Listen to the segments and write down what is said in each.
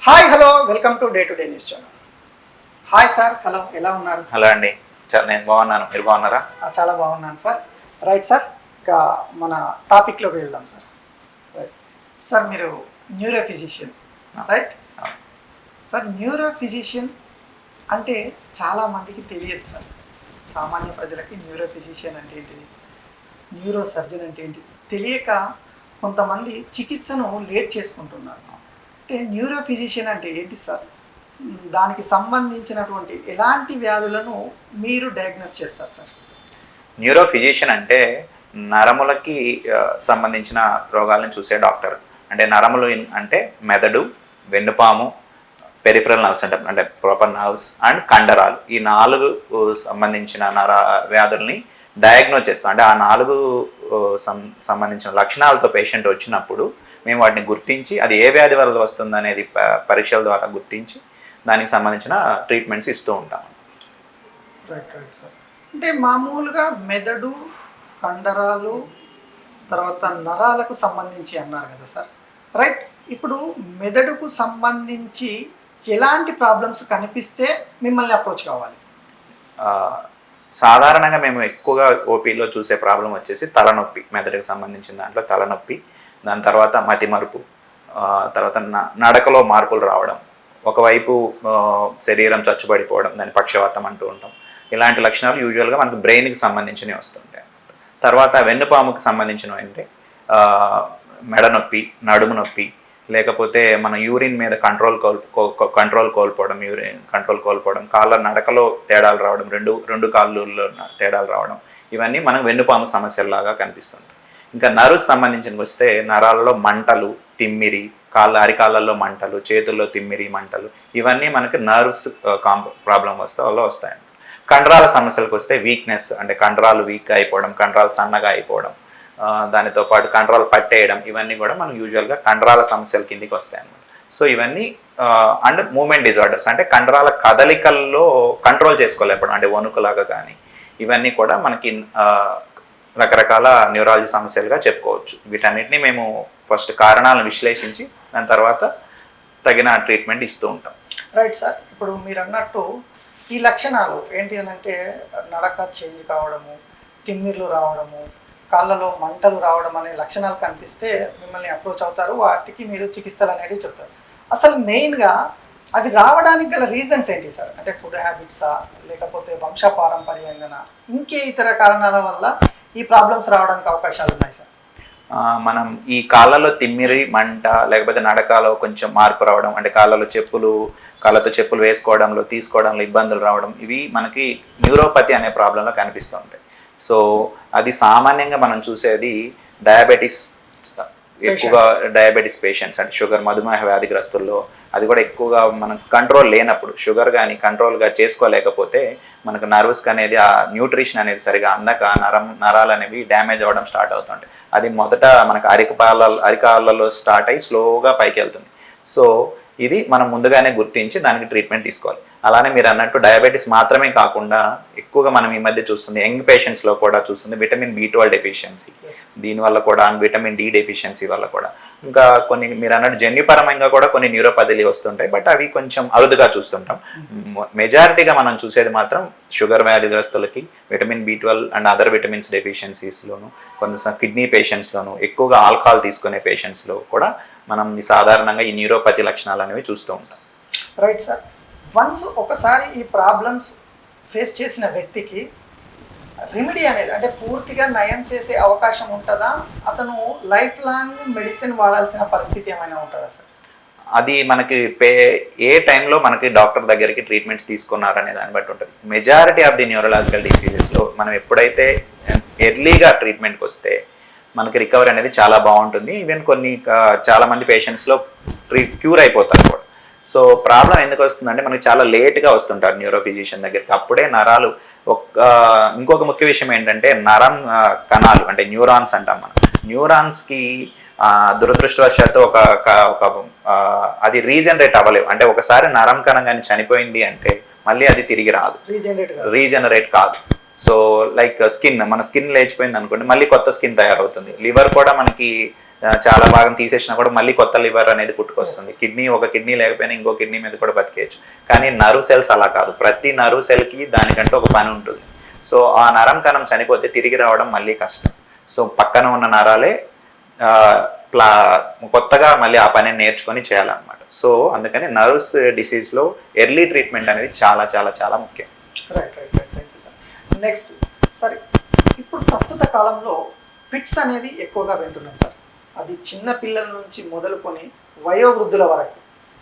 Hi hello welcome to day news channel. Hi sir, hello, ఎలా ఉన్నారు? Hello అండి, నేను బాగున్నాను. మీరు బాగున్నారా? చాలా బాగున్నాను సార్. రైట్ సార్, ఇక మన టాపిక్లోకి వెళ్దాం సార్. రైట్ సార్, మీరు neuro physician, right? Sir, neuro physician అంటే చాలామందికి తెలియదు సార్. సామాన్య ప్రజలకి న్యూరో ఫిజిషియన్ అంటే ఏంటిది, న్యూరో సర్జన్ అంటే ఏంటి తెలియక కొంతమంది చికిత్సను లేట్ చేసుకుంటున్నారు. అంటే న్యూరో ఫిజిషియన్ అంటే ఏంటి సార్? దానికి సంబంధించినటువంటి ఎలాంటి వ్యాధులను మీరు డయాగ్నోస్ చేస్తారు సార్? న్యూరో ఫిజిషియన్ అంటే నరములకి సంబంధించిన రోగాలను చూసే డాక్టర్. అంటే నరములు అంటే మెదడు, వెన్నుపాము, పెరిఫరల్ నర్వ్స్ అంటే ప్రాపర్ నర్వ్స్ అండ్ కండరాలు, ఈ 4 సంబంధించిన వ్యాధుల్ని డయాగ్నోస్ చేస్తాం. అంటే ఆ 4 సంబంధించిన లక్షణాలతో పేషెంట్ వచ్చినప్పుడు మేము వాటిని గుర్తించి అది ఏ వ్యాధి వల్ల వస్తుంది అనేది పరీక్షల ద్వారా గుర్తించి దానికి సంబంధించిన ట్రీట్మెంట్స్ ఇస్తూ ఉంటాం. Right right sir. అంటే మామూలుగా మెదడు, కండరాలు, తర్వాత నరాలకు సంబంధించి అన్నారు కదా సార్, రైట్? ఇప్పుడు మెదడుకు సంబంధించి ఎలాంటి ప్రాబ్లమ్స్ కనిపిస్తే మిమ్మల్ని అప్రోచ్ కావాలి? సాధారణంగా మేము ఎక్కువగా ఓపీలో చూసే ప్రాబ్లం వచ్చేసి తలనొప్పి, మెదడుకు సంబంధించిన దాంట్లో తలనొప్పి, దాని తర్వాత మతిమరుపు, తర్వాత నడకలో మార్పులు రావడం, ఒకవైపు శరీరం చచ్చుబడిపోవడం, దాన్ని పక్షవాతం అంటూ ఉంటాం. ఇలాంటి లక్షణాలు యూజువల్గా మనకు బ్రెయిన్కి సంబంధించినవి వస్తుంటాయి. తర్వాత వెన్నుపాముకి సంబంధించినవి అంటే మెడ నొప్పి, నడుము నొప్పి, లేకపోతే మన యూరిన్ మీద కంట్రోల్ కోల్పోవడం, యూరిన్ కంట్రోల్ కోల్పోవడం, కాళ్ళ నడకలో తేడాలు రావడం, రెండు కాళ్ళలో తేడాలు రావడం, ఇవన్నీ మనకు వెన్నుపాము సమస్యల్లాగా కనిపిస్తుంటాయి. ఇంకా నర్వ్స్ సంబంధించిన వస్తే నరాలలో మంటలు, తిమ్మిరి, అరికాళ్ళల్లో మంటలు, చేతుల్లో తిమ్మిరి, మంటలు, ఇవన్నీ మనకి నర్వ్స్ ప్రాబ్లం వల్ల వస్తాయండి. కండరాల సమస్యలకు వస్తే వీక్నెస్, అంటే కండరాలు వీక్గా అయిపోవడం, కండరాలు సన్నగా అయిపోవడం, దానితో పాటు కండరాలు పట్టేయడం, ఇవన్నీ కూడా మనం యూజువల్గా కండరాల సమస్యల కిందికి వస్తాయి అన్నమాట. సో ఇవన్నీ అండ్ మూమెంట్ డిజార్డర్స్, అంటే కండరాల కదలికల్లో కంట్రోల్ చేసుకోలేకపోవడం, అంటే వణుకులాగా కానీ, ఇవన్నీ కూడా మనకి రకరకాల న్యూరాలజీ సమస్యలుగా చెప్పుకోవచ్చు. వీటన్నిటిని మేము ఫస్ట్ కారణాలను విశ్లేషించి దాని తర్వాత తగిన ట్రీట్మెంట్ ఇస్తూ ఉంటాం. Right sir. ఇప్పుడు మీరు అన్నట్టు ఈ లక్షణాలు ఏంటి అని అంటే నడక చేంజ్ కావడము, తిమ్మిర్లు రావడము, కాళ్ళలో మంటలు రావడం అనే లక్షణాలు కనిపిస్తే మిమ్మల్ని అప్రోచ్ అవుతారు, వాటికి మీరు చికిత్సలు అనేది చెప్తారు. అసలు మెయిన్గా అవి రావడానికి గల రీజన్స్ ఏంటి సార్? అంటే ఫుడ్ హ్యాబిట్సా, లేకపోతే వంశపారంపర్యంగా, ఇంకే ఇతర కారణాల వల్ల ఈ ప్రాబ్లమ్స్ రావడానికి అవకాశాలు ఉన్నాయి సార్? మనం ఈ కాళ్ళలో తిమ్మిరి, మంట, లేకపోతే నడకలో కొంచెం మార్పు రావడం, అంటే కాళ్ళతో చెప్పులు వేసుకోవడంలో, తీసుకోవడంలో ఇబ్బందులు రావడం, ఇవి మనకి న్యూరోపతి అనే ప్రాబ్లంలో కనిపిస్తూ ఉంటాయి. సో అది సామాన్యంగా మనం చూసేది డయాబెటీస్, ఎక్కువగా డయాబెటీస్ పేషెంట్స్, అంటే షుగర్, మధుమేహ వ్యాధిగ్రస్తుల్లో, అది కూడా ఎక్కువగా మనకు కంట్రోల్ లేనప్పుడు, షుగర్ కానీ కంట్రోల్గా చేసుకోలేకపోతే మనకు నర్వ్స్ అనేది ఆ న్యూట్రిషన్ అనేది సరిగా అందక నరాలు అనేవి డ్యామేజ్ అవ్వడం స్టార్ట్ అవుతుంటాయి. అది మొదట మనకు అరికాళ్ళలో స్టార్ట్ అయ్యి స్లోగా పైకి వెళ్తుంది. సో ఇది మనం ముందుగానే గుర్తించి దానికి ట్రీట్మెంట్ తీసుకోవాలి. అలానే మీరు అన్నట్టు డయాబెటీస్ మాత్రమే కాకుండా ఎక్కువగా మనం ఈ మధ్య చూస్తుంది యంగ్ పేషెంట్స్లో కూడా చూస్తుంది విటమిన్ B12 డెఫిషియన్సీ, దీనివల్ల కూడా విటమిన్ D డెఫిషియన్సీ వల్ల కూడా, ఇంకా కొన్ని మీరు అన్నట్టు జన్యుపరంగా కూడా కొన్ని న్యూరోపతిలు వస్తుంటాయి. బట్ అవి కొంచెం అరుదుగా చూస్తుంటాం. మెజారిటీగా మనం చూసేది మాత్రం షుగర్ వ్యాధిగ్రస్తులకి vitamin B12 and other vitamins డెఫిషియన్సీస్లోను, కొన్ని కిడ్నీ పేషెంట్స్లోను, ఎక్కువగా ఆల్కహాల్ తీసుకునే పేషెంట్స్లో కూడా మనం సాధారణంగా ఈ న్యూరోపతి లక్షణాలు అనేవి చూస్తూ ఉంటాం. Right sir. వన్స్ ఒకసారి ఈ ప్రాబ్లమ్స్ ఫేస్ చేసిన వ్యక్తికి రెమెడీ అనేది అంటే పూర్తిగా నయం చేసే అవకాశం ఉంటుందా? అతను లైఫ్ లాంగ్ మెడిసిన్ వాడాల్సిన పరిస్థితి ఏమైనా ఉంటుందా సార్? అది మనకి ఏ టైంలో మనకి డాక్టర్ దగ్గరికి ట్రీట్మెంట్స్ తీసుకున్నారనే దాన్ని బట్టి ఉంటుంది. మెజారిటీ ఆఫ్ ది న్యూరలాజికల్ డిసీజెస్లో మనం ఎప్పుడైతే ఎర్లీగా ట్రీట్మెంట్కి వస్తే మనకి రికవరీ అనేది చాలా బాగుంటుంది. ఈవెన్ చాలామంది పేషెంట్స్లో క్యూర్ అయిపోతారు కూడా. సో ప్రాబ్లం ఎందుకు వస్తుందంటే మనకి చాలా లేట్గా వస్తుంటారు న్యూరో ఫిజిషియన్ దగ్గరికి. అప్పుడే నరాలు ఇంకొక ముఖ్య విషయం ఏంటంటే నరం కణాలు, అంటే న్యూరాన్స్ అంటాం మనం. న్యూరాన్స్కి దురదృష్టవశాత్తు అది రీజనరేట్ అవ్వలేవు. అంటే ఒకసారి నరం కణం కానీ చనిపోయింది అంటే మళ్ళీ అది తిరిగి రాదు, రీజనరేట్ కాదు. సో లైక్ మన స్కిన్ లేచిపోయింది అనుకోండి, మళ్ళీ కొత్త స్కిన్ తయారవుతుంది. లివర్ కూడా మనకి చాలా భాగం తీసేసినా కూడా మళ్ళీ కొత్త లివర్ అనేది పుట్టుకొస్తుంది. ఒక కిడ్నీ లేకపోయినా ఇంకో కిడ్నీ మీద కూడా బతికేయచ్చు. కానీ నర్వ్ సెల్స్ అలా కాదు, ప్రతి నర్వ్ సెల్కి దానికంటే ఒక పని ఉంటుంది. సో ఆ నరం కణం చనిపోతే తిరిగి రావడం మళ్ళీ కష్టం. సో పక్కన ఉన్న నరాలే కొత్తగా మళ్ళీ ఆ పనిని నేర్చుకొని చేయాలన్నమాట. సో అందుకని నర్వ్స్ డిసీజ్లో ఎర్లీ ట్రీట్మెంట్ అనేది చాలా చాలా చాలా ముఖ్యం. Right right right thank you sir. Next సరే, ఇప్పుడు ప్రస్తుత కాలంలో ఫిట్స్ అనేది ఎక్కువగా వింటున్నాం సార్. అది చిన్న పిల్లల నుంచి మొదలుకొని వయోవృద్ధుల వరకు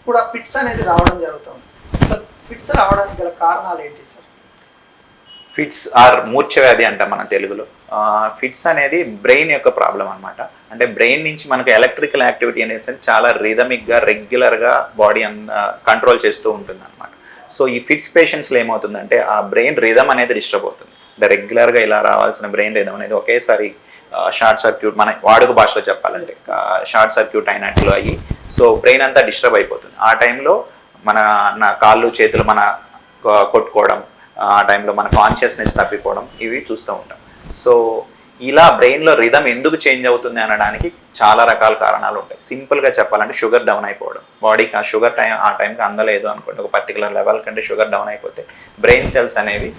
కూడా ఫిట్స్ అనేది రావడం జరుగుతుంది. సార్ ఫిట్స్ రావడానికి గల కారణాలు ఏంటి సార్? ఫిట్స్ ఆర్ మూర్ఛ వ్యాధి అంటాం మన తెలుగులో. ఫిట్స్ అనేది బ్రెయిన్ యొక్క ప్రాబ్లం అనమాట. అంటే బ్రెయిన్ నుంచి మనకు ఎలక్ట్రికల్ యాక్టివిటీ అనేది చాలా రిథమిక్గా రెగ్యులర్గా బాడీ కంట్రోల్ చేస్తూ ఉంటుంది అనమాట. సో ఈ ఫిట్స్ పేషెంట్స్లో ఏమవుతుందంటే ఆ బ్రెయిన్ రిథమ్ అనేది డిస్టర్బ్ అవుతుంది. అంటే రెగ్యులర్గా ఇలా రావాల్సిన బ్రెయిన్ రిథమ్ అనేది ఒకేసారి షార్ట్ సర్క్యూట్, మన వాడుక భాషలో చెప్పాలంటే షార్ట్ సర్క్యూట్ అయినట్లు అయ్యి సో బ్రెయిన్ అంతా డిస్టర్బ్ అయిపోతుంది. ఆ టైంలో మన కాళ్ళు చేతులు మన కొట్టుకోవడం, ఆ టైంలో మన కాన్షియస్నెస్ తప్పిపోవడం ఇవి చూస్తూ ఉంటాం. సో ఇలా బ్రెయిన్లో రిథమ్ ఎందుకు చేంజ్ అవుతుంది అనడానికి చాలా రకాల కారణాలు ఉంటాయి. సింపుల్గా చెప్పాలంటే షుగర్ డౌన్ అయిపోవడం, బాడీకి ఆ షుగర్ ఆ టైంకి అందలేదు అనుకోండి, ఒక పర్టికులర్ లెవెల్ కంటే షుగర్ డౌన్ అయిపోతే బ్రెయిన్ సెల్స్ అనేవి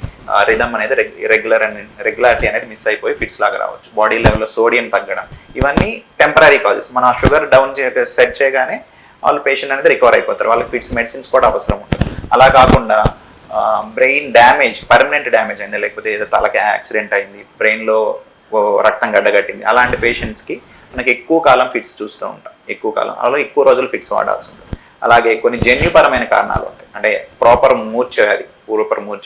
రిథమ్ అనేది రెగ్యులారిటీ అనేది మిస్ అయిపోయి ఫిట్స్ లాగా రావచ్చు. బాడీ లెవెల్లో సోడియం తగ్గడం, ఇవన్నీ టెంపరీ కాజెస్. మనం ఆ షుగర్ డౌన్ సెట్ చేయగానే వాళ్ళు పేషెంట్ అనేది రికవర్ అయిపోతారు. వాళ్ళకి ఫిట్స్ మెడిసిన్స్ కూడా అవసరం ఉంటుంది. అలా కాకుండా బ్రెయిన్ డ్యామేజ్, పర్మనెంట్ డ్యామేజ్ అయింది, లేకపోతే ఏదో తలకి యాక్సిడెంట్ అయింది, బ్రెయిన్లో రక్తం గడ్డగట్టింది, అలాంటి పేషెంట్స్కి మనకి ఎక్కువ కాలం ఫిట్స్ చూస్తూ ఉంటాం. ఎక్కువ కాలం అలా ఎక్కువ రోజులు ఫిట్స్ వాడాల్సి ఉంటుంది. అలాగే కొన్ని జన్యుపరమైన కారణాలు ఉంటాయి. అంటే ప్రాపర్ మూర్ఛ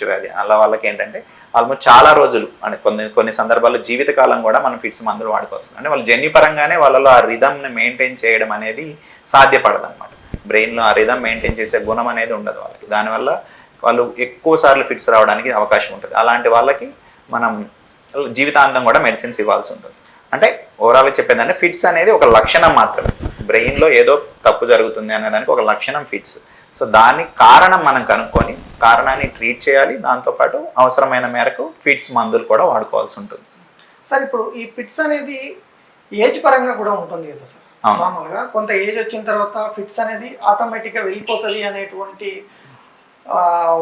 వ్యాధి అలా వాళ్ళకి ఏంటంటే ఆల్మోస్ట్ చాలా రోజులు అంటే కొన్ని సందర్భాల్లో జీవితకాలం కూడా మనం ఫిట్స్ మందులు వాడుకోవచ్చు. అంటే వాళ్ళు జన్యుపరంగానే వాళ్ళలో ఆ రిథమ్ని మెయింటైన్ చేయడం అనేది సాధ్యపడదు అనమాట. బ్రెయిన్లో ఆ రిథమ్ మెయింటైన్ చేసే గుణం అనేది ఉండదు వాళ్ళకి. దానివల్ల వాళ్ళు ఎక్కువ సార్లు ఫిట్స్ రావడానికి అవకాశం ఉంటుంది. అలాంటి వాళ్ళకి మనం జీవితాంతం కూడా మెడిసిన్స్ ఇవ్వాల్సి ఉంటుంది. అంటే ఓవరాల్గా చెప్పేదంటే ఫిట్స్ అనేది ఒక లక్షణం మాత్రమే. బ్రెయిన్లో ఏదో తప్పు జరుగుతుంది అనేదానికి ఒక లక్షణం ఫిట్స్. సో దాని కారణం మనం కనుక్కొని కారణాన్ని ట్రీట్ చేయాలి. దాంతోపాటు అవసరమైన మేరకు ఫిట్స్ మందులు కూడా వాడుకోవాల్సి ఉంటుంది. సార్ ఇప్పుడు ఈ ఫిట్స్ అనేది ఏజ్ పరంగా కూడా ఉంటుంది కదా సార్? మామూలుగా కొంత ఏజ్ వచ్చిన తర్వాత ఫిట్స్ అనేది ఆటోమేటిక్గా వెళ్ళిపోతుంది అనేటువంటి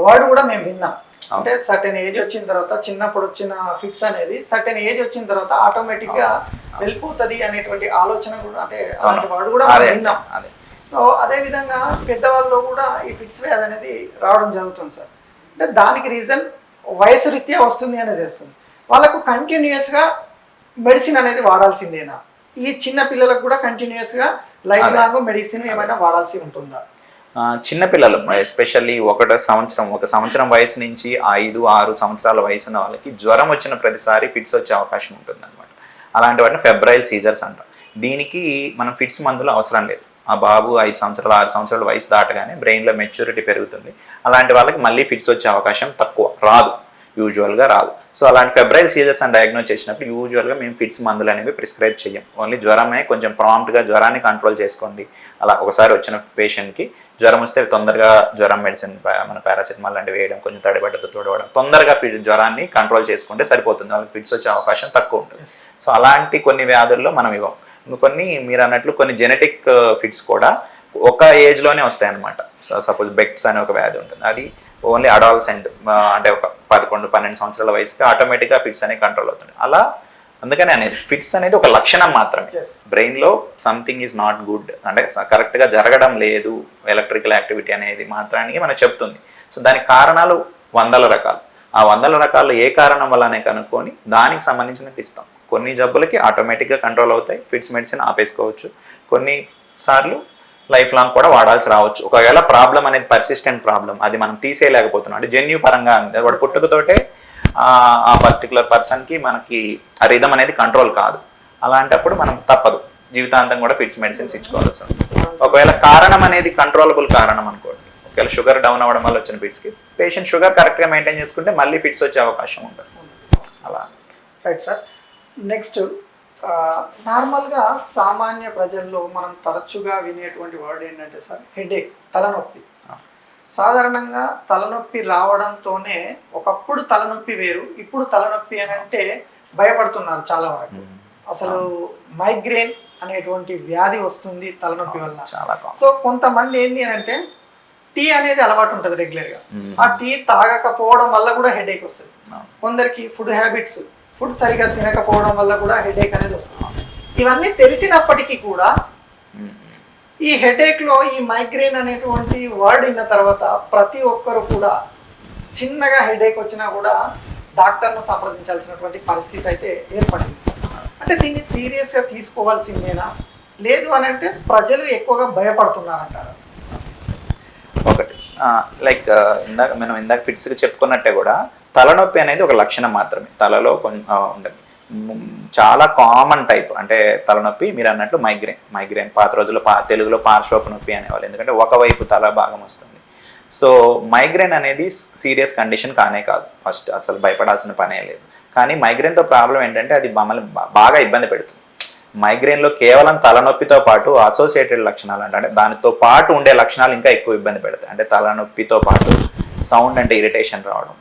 వర్డ్ కూడా మేము విన్నాం. అంటే సర్టెన్ ఏజ్ వచ్చిన తర్వాత, చిన్నప్పుడు వచ్చిన ఫిట్స్ అనేది సర్టెన్ ఏజ్ వచ్చిన తర్వాత ఆటోమేటిక్గా వెళ్ళిపోతుంది అనేటువంటి ఆలోచన కూడా, అంటే అలాంటి వర్డ్ కూడా విన్నాం. సో అదే విధంగా పెద్దవాళ్ళలో కూడా ఈ ఫిట్స్ వ్యాధి అనేది రావడం జరుగుతుంది సార్. అంటే దానికి రీజన్ వయసు రీత్యా వస్తుంది అనేది వస్తుంది. వాళ్ళకు కంటిన్యూస్గా మెడిసిన్ అనేది వాడాల్సిందేనా? ఈ చిన్న పిల్లలకు కూడా కంటిన్యూస్గా లైఫ్ లాంగ్ మెడిసిన్ ఏమైనా వాడాల్సి ఉంటుందా? చిన్నపిల్లలు ఎస్పెషల్లీ ఒక సంవత్సరం వయసు నుంచి 5-6 సంవత్సరాల వయసు ఉన్న వాళ్ళకి జ్వరం వచ్చిన ప్రతిసారి ఫిట్స్ వచ్చే అవకాశం ఉంటుంది అనమాట. అలాంటి వాటిని ఫెబ్రైల్ సీజర్స్ అంటాం. దీనికి మనం ఫిట్స్ మందులు అవసరం లేదు. ఆ బాబు 5 సంవత్సరాలు 6 సంవత్సరాల వయసు దాటగానే బ్రెయిన్లో మెచ్యూరిటీ పెరుగుతుంది. అలాంటి వాళ్ళకి మళ్ళీ ఫిట్స్ వచ్చే అవకాశం తక్కువ, యూజువల్గా రాదు. సో అలాంటి ఫెబ్రైల్ సీజర్స్ అని డయాగ్నోస్ చేసినప్పుడు యూజువల్గా మేము ఫిట్స్ మందులు అనేవి ప్రిస్క్రైబ్ చేయం. ఓన్లీ జ్వరమే కొంచెం ప్రాంప్ట్గా జ్వరాన్ని కంట్రోల్ చేసుకోండి. అలా ఒకసారి వచ్చిన పేషెంట్కి జ్వరం వస్తే తొందరగా జ్వరం మెడిసిన్ మన పారాసిటమాల్ లాంటివి వేయడం, కొంచెం తడిబట్టతో తోడవడం, తొందరగా జ్వరాన్ని కంట్రోల్ చేసుకుంటే సరిపోతుంది. వాళ్ళకి ఫిట్స్ వచ్చే అవకాశం తక్కువ ఉంటుంది. సో అలాంటి కొన్ని వ్యాధుల్లో మనం ఇవ్వం. కొన్ని మీరు అన్నట్లు కొన్ని జెనెటిక్ ఫిట్స్ కూడా ఒక ఏజ్లోనే వస్తాయి అన్నమాట. సపోజ్ బెక్స్ అనే ఒక వ్యాధి ఉంటుంది, అది ఓన్లీ అడాల్సెంట్ అంటే ఒక 11-12 సంవత్సరాల వయసుకి ఆటోమేటిక్గా ఫిట్స్ అనేవి కంట్రోల్ అవుతుంది. అలా అందుకని అనేది ఫిట్స్ అనేది ఒక లక్షణం మాత్రమే. బ్రెయిన్లో సంథింగ్ ఈజ్ నాట్ గుడ్, అంటే కరెక్ట్గా జరగడం లేదు ఎలక్ట్రికల్ యాక్టివిటీ అనేది మాత్రానికి మనకు చెప్తుంది. సో దానికి కారణాలు 100 రకాలు. ఆ 100 రకాలు ఏ కారణం వల్లనే కనుక్కొని దానికి సంబంధించినట్టు ఇస్తాం. కొన్ని జబ్బులకి ఆటోమేటిక్గా కంట్రోల్ అవుతాయి, ఫిట్స్ మెడిసిన్ ఆపేసుకోవచ్చు. కొన్నిసార్లు లైఫ్ లాంగ్ కూడా వాడాల్సి రావచ్చు. ఒకవేళ ప్రాబ్లం అనేది పర్సిస్టెంట్ ప్రాబ్లం, అది మనం తీసేయలేకపోతున్నాం, అంటే జన్యు పరంగా వాడు పుట్టుకతోటే ఆ పర్టికులర్ పర్సన్కి మనకి ఆ రిథమ్ అనేది కంట్రోల్ కాదు. అలాంటప్పుడు మనం తప్పదు, జీవితాంతం కూడా ఫిట్స్ మెడిసిన్స్ ఇచ్చుకోవాల్సి ఉంటుంది. ఒకవేళ కారణం అనేది కంట్రోలబుల్ కారణం అనుకోండి, ఒకవేళ షుగర్ డౌన్ అవ్వడం వల్ల వచ్చిన ఫిట్స్కి పేషెంట్ షుగర్ కరెక్ట్గా మెయింటైన్ చేసుకుంటే మళ్ళీ ఫిట్స్ వచ్చే అవకాశం ఉంటుంది. అలా రైట్ సార్. నెక్స్ట్ నార్మల్గా సామాన్య ప్రజల్లో మనం తరచుగా వినేటువంటి వర్డ్ ఏంటంటే సార్ హెడేక్, తలనొప్పి. సాధారణంగా తలనొప్పి రావడంతోనే ఒకప్పుడు తలనొప్పి వేరు, ఇప్పుడు తలనొప్పి అని అంటే భయపడుతున్నారు చాలా వరకు. అసలు మైగ్రేన్ అనేటువంటి వ్యాధి వస్తుంది తలనొప్పి వల్ల. చాలా కామన్. సో కొంతమంది ఏంటి అని అంటే టీ అనేది అలవాటు ఉంటుంది రెగ్యులర్గా, ఆ టీ తాగకపోవడం వల్ల కూడా హెడేక్ వస్తుంది. కొందరికి ఫుడ్ హ్యాబిట్స్, ఫుడ్ సరిగా తినకపోవడం వల్ల కూడా హెడేక్ అనేది వస్తుంది. ఇవన్నీ తెలిసినప్పటికీ కూడా ఈ హెడేక్లో ఈ మైగ్రేన్ అనేటువంటి వర్డ్ విన్న తర్వాత ప్రతి ఒక్కరు కూడా చిన్నగా హెడేక్ వచ్చినా కూడా డాక్టర్ను సంప్రదించాల్సినటువంటి పరిస్థితి అయితే ఏర్పడింది. అంటే దీన్ని సీరియస్గా తీసుకోవాల్సిందేనా, లేదు అని అంటే ప్రజలు ఎక్కువగా భయపడుతున్నారంటారు? ఒకటి లైక్ ఇందాక ఫిట్స్కి చెప్పుకున్నట్టే కూడా తలనొప్పి అనేది ఒక లక్షణం మాత్రమే, తలలో ఉండదు. చాలా కామన్ టైప్ అంటే తలనొప్పి మీరు అన్నట్లు మైగ్రేన్ పాత రోజుల్లో తెలుగులో పార్శ్వపు నొప్పి అనేవాళ్ళు, ఎందుకంటే ఒకవైపు తల భాగం వస్తుంది. సో మైగ్రేన్ అనేది సీరియస్ కండిషన్ కానే కాదు, ఫస్ట్ అసలు భయపడాల్సిన పనే లేదు. కానీ మైగ్రేన్తో ప్రాబ్లం ఏంటంటే అది మమ్మల్ని బాగా ఇబ్బంది పెడుతుంది. మైగ్రేన్లో కేవలం తలనొప్పితో పాటు అసోసియేటెడ్ లక్షణాలు అంటే దానితో పాటు ఉండే లక్షణాలు ఇంకా ఎక్కువ ఇబ్బంది పెడతాయి. అంటే తలనొప్పితో పాటు సౌండ్ అంటే ఇరిటేషన్ రావడం,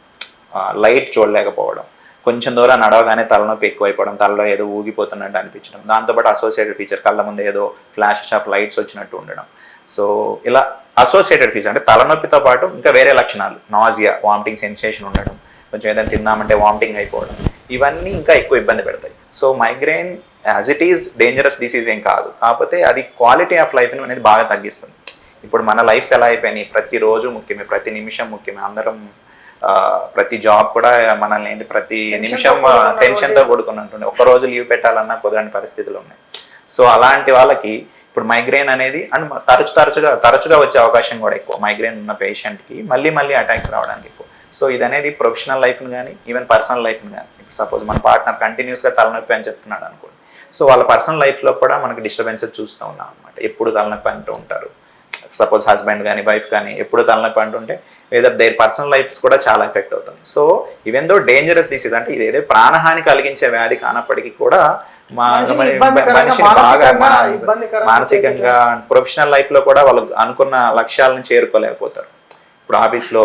లైట్ చూడలేకపోవడం, కొంచెం దూరం నడవగానే తలనొప్పి ఎక్కువైపోవడం, తలలో ఏదో ఊగిపోతున్నట్టు అనిపించడం, దాంతోపాటు అసోసియేటెడ్ ఫీచర్ కళ్ళ ముందు ఏదో ఫ్లాషెస్ ఆఫ్ లైట్స్ వచ్చినట్టు ఉండడం. సో ఇలా అసోసియేటెడ్ ఫీచర్ అంటే తలనొప్పితో పాటు ఇంకా వేరే లక్షణాలు, నాజియా, వామిటింగ్ సెన్సేషన్ ఉండడం, కొంచెం ఏదైనా తిందామంటే వామిటింగ్ అయిపోవడం, ఇవన్నీ ఇంకా ఎక్కువ ఇబ్బంది పెడతాయి. So migraine as it is dangerous disease ఏం కాదు, కాకపోతే అది క్వాలిటీ ఆఫ్ లైఫ్ అనేది బాగా తగ్గిస్తుంది. ఇప్పుడు మన లైఫ్స్ ఎలా అయిపోయినాయి, ప్రతిరోజు ముఖ్యమే, ప్రతి నిమిషం ముఖ్యమే, అందరం ప్రతి జాబ్ కూడా మనల్ని ఏంటి ప్రతి నిమిషం టెన్షన్తో కూడుకున్నట్టుండే, ఒక్క రోజు లీవ్ పెట్టాలన్నా కుదరని పరిస్థితులు ఉన్నాయి. సో అలాంటి వాళ్ళకి ఇప్పుడు మైగ్రేన్ అనేది అండ్ తరచుగా వచ్చే అవకాశం కూడా ఎక్కువ. మైగ్రేన్ ఉన్న పేషెంట్కి మళ్ళీ అటాక్స్ రావడానికి ఎక్కువ. సో ఇది అనేది ప్రొఫెషనల్ లైఫ్ని కానీ ఈవెన్ పర్సనల్ లైఫ్ని కానీ, ఇప్పుడు సపోజ్ మన పార్ట్నర్ కంటిన్యూస్గా తలనొప్పి అని చెప్తున్నాడు అనుకోండి, సో వాళ్ళ పర్సనల్ లైఫ్లో కూడా మనకి డిస్టర్బెన్సెస్ చూస్తూ ఉన్నాం అనమాట. ఎప్పుడు తలనొప్పి అంటూ ఉంటారు, సపోజ్ హస్బెండ్ కానీ వైఫ్ కానీ ఎప్పుడు తలనొప్పి అంటుంటే లేదా దేర్ పర్సనల్ లైఫ్స్ కూడా చాలా ఎఫెక్ట్ అవుతుంది. So even though dangerous disease అంటే ఇదేదో ప్రాణహాని కలిగించే వ్యాధి కానప్పటికీ కూడా మనిషిని బాగా మానసికంగా ప్రొఫెషనల్ లైఫ్లో కూడా వాళ్ళు అనుకున్న లక్ష్యాలను చేరుకోలేకపోతారు. ఇప్పుడు ఆఫీస్లో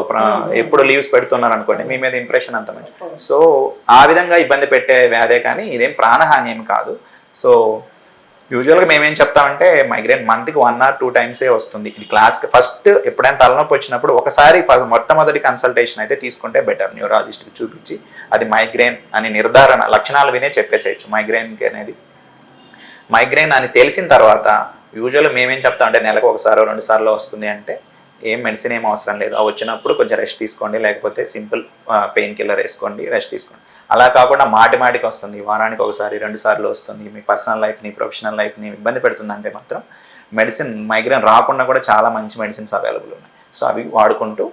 ఎప్పుడు లీవ్స్ పెడుతున్నారు అనుకోండి, మీ మీద ఇంప్రెషన్ అంత మంచి. సో ఆ విధంగా ఇబ్బంది పెట్టే వ్యాధే కానీ ఇదేం ప్రాణహాని ఏమి కాదు. సో యూజువల్గా మేమేం చెప్తామంటే మైగ్రేన్ మంత్కి 1 or 2 times వస్తుంది. ఇది క్లాస్కి ఫస్ట్ ఎప్పుడైనా తలనొప్పి వచ్చినప్పుడు ఒకసారి మొట్టమొదటి కన్సల్టేషన్ అయితే తీసుకుంటే బెటర్, న్యూరాలజిస్ట్కి చూపించి అది మైగ్రేన్ అని నిర్ధారణ లక్షణాలు వినే చెప్పేసేయచ్చు. మైగ్రేన్ అని తెలిసిన తర్వాత యూజువల్గా మేమేం చెప్తామంటే నెలకు 1 or 2 సార్లు వస్తుంది అంటే ఏం మెడిసిన్ ఏం అవసరం లేదు, వచ్చినప్పుడు కొంచెం రెస్ట్ తీసుకోండి, లేకపోతే సింపుల్ పెయిన్ కిల్లర్ వేసుకోండి, రెస్ట్ తీసుకోండి. అలా కాకుండా మాటికి వస్తుంది, వారానికి 1 or 2 సార్లు వస్తుంది, మీ పర్సనల్ లైఫ్ని ప్రొఫెషనల్ లైఫ్ని ఇబ్బంది పెడుతుందంటే మాత్రం మైగ్రేన్ రాకుండా కూడా చాలా మంచి మెడిసిన్స్ అవైలబుల్ ఉన్నాయి. సో అవి వాడుకుంటూ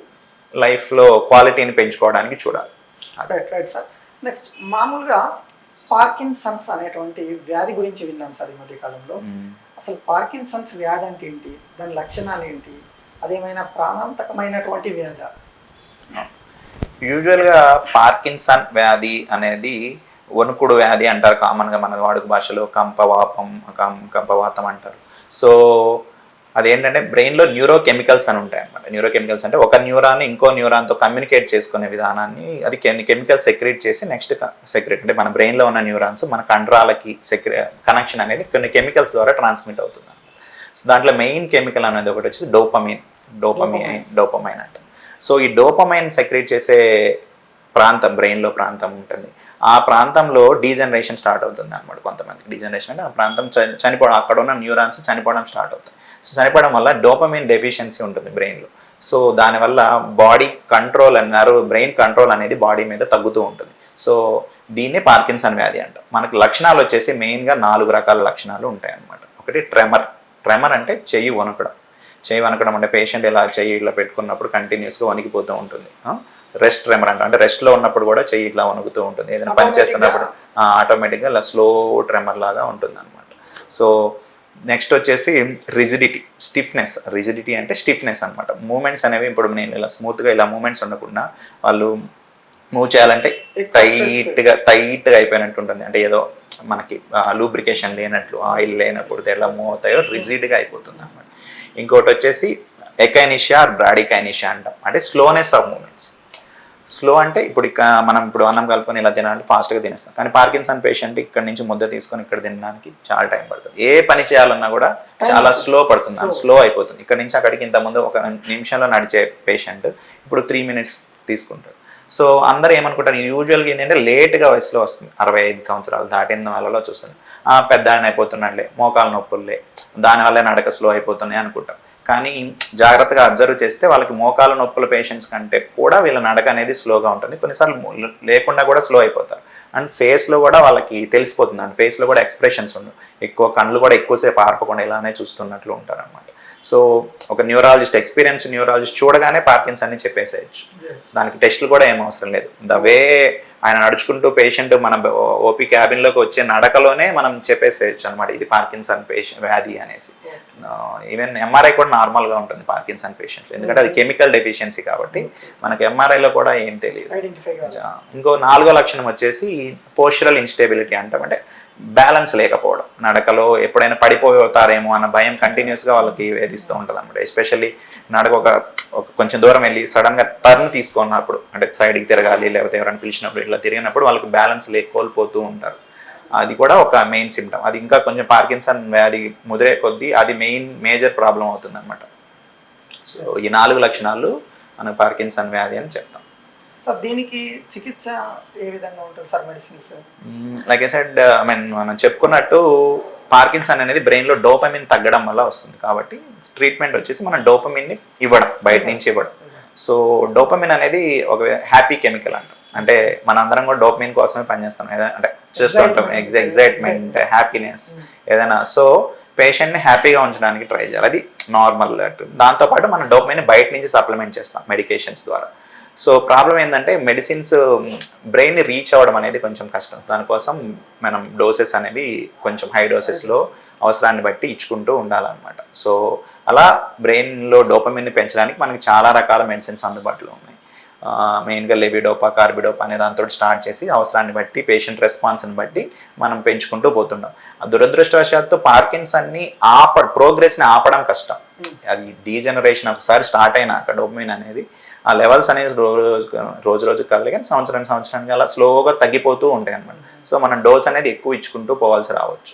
లైఫ్లో క్వాలిటీని పెంచుకోవడానికి చూడాలి. Right sir. నెక్స్ట్ మామూలుగా పార్కిన్సన్స్ అనేటువంటి వ్యాధి గురించి విన్నాం సార్ ఈ మధ్య కాలంలో. అసలు పార్కిన్సన్స్ వ్యాధి అంటే ఏంటి, దాని లక్షణాలు ఏంటి, అదేమైనా ప్రాణాంతకమైనటువంటి వ్యాధి? యూజువల్గా పార్కిన్సన్ వ్యాధి అనేది వణుకుడు వ్యాధి అంటారు కామన్గా మన వాడుక భాషలో, కంపవాతం అంటారు. సో అదేంటంటే బ్రెయిన్లో న్యూరోకెమికల్స్ అని ఉంటాయి అనమాట. న్యూరోకెమికల్స్ అంటే ఒక న్యూరాన్ ఇంకో న్యూరాన్తో కమ్యూనికేట్ చేసుకునే విధానాన్ని అది కెమికల్ సెక్రేట్ చేసి నెక్స్ట్ సెక్రేట్ అంటే మన బ్రెయిన్లో ఉన్న న్యూరాన్స్ మన కండరాలకి కనెక్షన్ అనేది కొన్ని కెమికల్స్ ద్వారా ట్రాన్స్మిట్ అవుతుంది అనమాట. సో దాంట్లో మెయిన్ కెమికల్ అనేది ఒకటి వచ్చేసి డోపమైన్ అంట. సో ఈ డోపమైన్ సెక్రేట్ చేసే ప్రాంతం బ్రెయిన్లో ప్రాంతం ఉంటుంది. ఆ ప్రాంతంలో డీజనరేషన్ స్టార్ట్ అవుతుంది అనమాట. కొంతమందికి డీజనరేషన్ అంటే ఆ ప్రాంతం చనిపోవడం, అక్కడ ఉన్న న్యూరాన్స్ చనిపోవడం స్టార్ట్ అవుతుంది. సో చనిపోవడం వల్ల డోపమైన్ డెఫిషియన్సీ ఉంటుంది బ్రెయిన్లో. సో దానివల్ల బాడీ కంట్రోల్ అన్నారు, బ్రెయిన్ కంట్రోల్ అనేది బాడీ మీద తగ్గుతూ ఉంటుంది. సో దీన్ని పార్కిన్సన్ వ్యాధి అంట. మనకి లక్షణాలు వచ్చేసి మెయిన్గా 4 రకాల లక్షణాలు ఉంటాయి అన్నమాట. ఒకటి ట్రెమర్ అంటే చెయ్యి వణకడం అంటే పేషెంట్ ఇలా చెయ్యి ఇట్లా పెట్టుకున్నప్పుడు కంటిన్యూస్గా వణికిపోతూ ఉంటుంది. రెస్ట్ ట్రెమర్ అంటే రెస్ట్లో ఉన్నప్పుడు కూడా చెయ్యి ఇట్లా వణుకుతూ ఉంటుంది, ఏదైనా పని చేస్తున్నప్పుడు ఆటోమేటిక్గా ఇలా స్లో ట్రెమర్ లాగా ఉంటుంది అనమాట. సో నెక్స్ట్ వచ్చేసి రిజిడిటీ అంటే స్టిఫ్నెస్ అనమాట. మూమెంట్స్ అనేవి ఇప్పుడు నేను ఇలా స్మూత్గా ఇలా మూమెంట్స్ ఉండకుండా వాళ్ళు మూవ్ చేయాలంటే టైట్గా అయిపోయినట్టు ఉంటుంది. అంటే ఏదో మనకి లూబ్రికేషన్ లేనట్లు, ఆయిల్ లేనప్పుడు ఎలా మూవ్ అవుతాయో రిజిడ్గా అయిపోతుంది అనమాట. ఇంకోటి వచ్చేసి ఎకైనిషియా ఆర్ బ్రాడికైనిషియా అంటాం, అంటే స్లోనెస్ ఆఫ్ మూమెంట్స్. స్లో అంటే ఇప్పుడు మనం ఇప్పుడు అన్నం కలుపుకొని ఇలా తినాలంటే ఫాస్ట్గా తినేస్తాం. కానీ పార్కిన్సన్ పేషెంట్ ఇక్కడ నుంచి ముద్ద తీసుకొని ఇక్కడ తినడానికి చాలా టైం పడుతుంది. ఏ పని చేయాలన్నా కూడా చాలా స్లో పడుతుంది, స్లో అయిపోతుంది. ఇక్కడ నుంచి అక్కడికి ఇంతకుముందు 1 నిమిషంలో నడిచే పేషెంట్ ఇప్పుడు 3 minutes తీసుకుంటాడు. సో అందరూ ఏమనుకుంటారు, యూజువల్గా ఏంటంటే లేట్గా వయసులో వస్తుంది, 65 సంవత్సరాలు దాటిన వాళ్ళలో చూస్తుంది. పెద్ద ఆయన అయిపోతున్నాడులే, మోకాలు నొప్పులే, దానివల్ల నడక స్లో అయిపోతున్నాయి అనుకుంటాం. కానీ జాగ్రత్తగా అబ్జర్వ్ చేస్తే వాళ్ళకి మోకాల నొప్పుల పేషెంట్స్ కంటే కూడా వీళ్ళ నడక అనేది స్లోగా ఉంటుంది. కొన్నిసార్లు లేకుండా కూడా స్లో అయిపోతారు. అండ్ ఫేస్లో కూడా వాళ్ళకి తెలిసిపోతుంది, అండ్ ఫేస్లో కూడా ఎక్స్ప్రెషన్స్ ఉండవు, ఎక్కువ కళ్ళు కూడా ఎక్కువసేపు ఆర్పకుండా ఇలానే చూస్తున్నట్లు ఉంటారు అనమాట. సో ఒక న్యూరాలజిస్ట్, ఎక్స్పీరియన్స్ న్యూరాలజిస్ట్ చూడగానే పార్కిన్సన్ అని చెప్పేసేయచ్చు. దానికి టెస్టులు కూడా ఏం అవసరం లేదు. ద వే ఆయన నడుచుకుంటూ పేషెంట్ మన ఓపీ క్యాబిన్లోకి వచ్చే నడకలోనే మనం చెప్పేసేయచ్చు అనమాట, ఇది పార్కిన్సన్ పేషెంట్ వ్యాధి అనేసి. ఈవెన్ ఎంఆర్ఐ కూడా నార్మల్గా ఉంటుంది పార్కిన్సన్ పేషెంట్, ఎందుకంటే అది కెమికల్ డెఫిషియన్సీ కాబట్టి మనకి ఎంఆర్ఐలో కూడా ఏం తెలియదు. ఇంకో 4వ లక్షణం వచ్చేసి పోస్చరల్ ఇన్స్టెబిలిటీ అంటాం. అంటే బ్యాలెన్స్ లేకపోవడం, నడకలో ఎప్పుడైనా పడిపోతారేమో అన్న భయం కంటిన్యూస్గా వాళ్ళకి వేధిస్తూ ఉంటుంది అనమాట. ఎస్పెషల్లీ నడక ఒక కొంచెం దూరం వెళ్ళి సడన్గా టర్న్ తీసుకున్నప్పుడు, అంటే సైడ్కి తిరగాలి లేకపోతే ఎవరైనా పిలిచినప్పుడు ఇట్లా తిరిగినప్పుడు వాళ్ళకి బ్యాలెన్స్ కోల్పోతూ ఉంటారు. అది కూడా ఒక మెయిన్ సిమ్టమ్. అది ఇంకా కొంచెం పార్కిన్సన్ వ్యాధి ముదిరే కొద్దీ అది మేజర్ ప్రాబ్లం అవుతుంది అనమాట. సో ఈ 4 లక్షణాలు మన పార్కిన్సన్ వ్యాధి అని చెప్తాం. సార్ దీనికి చికిత్స ఏ విధంగా ఉంటుంది sir, medicines? Like I said, మనం చెప్పుకున్నట్టు పార్కిన్సన్ అనేది బ్రెయిన్లో డోపమిన్ తగ్గడం వల్ల వస్తుంది. కాబట్టి ట్రీట్మెంట్ వచ్చేసి మనం డోపమిన్ని ఇవ్వడం, బయట నుంచి ఇవ్వడం. సో డోపమిన్ అనేది ఒక హ్యాపీ కెమికల్ అంటాం. అంటే మనందరం కూడా డోపమిన్ కోసమే పనిచేస్తాం, ఏదైనా అంటే చేస్తూ ఉంటాం, ఎగ్జైట్మెంట్, హ్యాపీనెస్ ఏదైనా. సో పేషెంట్ని హ్యాపీగా ఉంచడానికి ట్రై చేయాలి, అది నార్మల్. దాంతోపాటు మనం డోపమిన్ని బయట నుంచి సప్లిమెంట్ చేస్తాం మెడికేషన్స్ ద్వారా. సో ప్రాబ్లం ఏంటంటే మెడిసిన్స్ బ్రెయిన్ని రీచ్ అవ్వడం అనేది కొంచెం కష్టం. దానికోసం మనం డోసెస్ అనేవి కొంచెం హై డోసెస్లో అవసరాన్ని బట్టి ఇచ్చుకుంటూ ఉండాలన్నమాట. సో అలా బ్రెయిన్లో డోపమిన్ని పెంచడానికి మనకి చాలా రకాల మెడిసిన్స్ అందుబాటులో ఉన్నాయి. మెయిన్గా లెవిడోపా, కార్బిడోపా అనే దాంతో స్టార్ట్ చేసి అవసరాన్ని బట్టి పేషెంట్ రెస్పాన్స్ని బట్టి మనం పెంచుకుంటూ పోతున్నాం. దురదృష్టవశాత్తు పార్కిన్సన్ని ప్రోగ్రెస్ని ఆపడం కష్టం. అది డీజనరేషన్ ఒకసారి స్టార్ట్ అయినాక డోపమిన్ అనేది ఆ లెవెల్స్ అనేది రోజు రోజు కాదు కానీ సంవత్సరానికి అలా స్లోగా తగ్గిపోతూ ఉంటాయి అన్నమాట. సో మనం డోస్ అనేది ఎక్కువ ఇచ్చుకుంటూ పోవాల్సి రావచ్చు.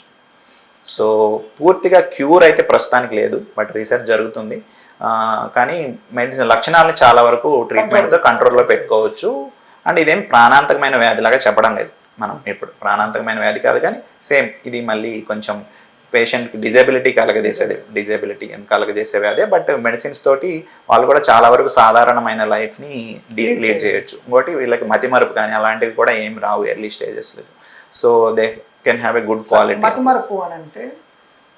సో పూర్తిగా క్యూర్ అయితే ప్రస్తుతానికి లేదు, బట్ రీసెర్చ్ జరుగుతుంది. కానీ మెడిసిన్ లక్షణాలను చాలా వరకు ట్రీట్మెంట్తో కంట్రోల్లో పెట్టుకోవచ్చు. అండ్ ఇదేం ప్రాణాంతకమైన వ్యాధిలాగా చెప్పడం లేదు. మనం ఇప్పుడు ప్రాణాంతకమైన వ్యాధి కాదు, కానీ సేమ్ ఇది మళ్ళీ కొంచెం పేషెంట్కి డిజేబిలిటీ కలగజేసే వ్యాధే. బట్ మెడిసిన్స్ తోటి వాళ్ళు కూడా చాలా వరకు సాధారణమైన లైఫ్ని లీడ్ చేయొచ్చు. ఇంకోటి వీళ్ళకి మతిమరుపు కానీ అలాంటివి కూడా ఏం రావు ఎర్లీ స్టేజెస్లో. So they can have a good quality. మతిమరుపు అని అంటే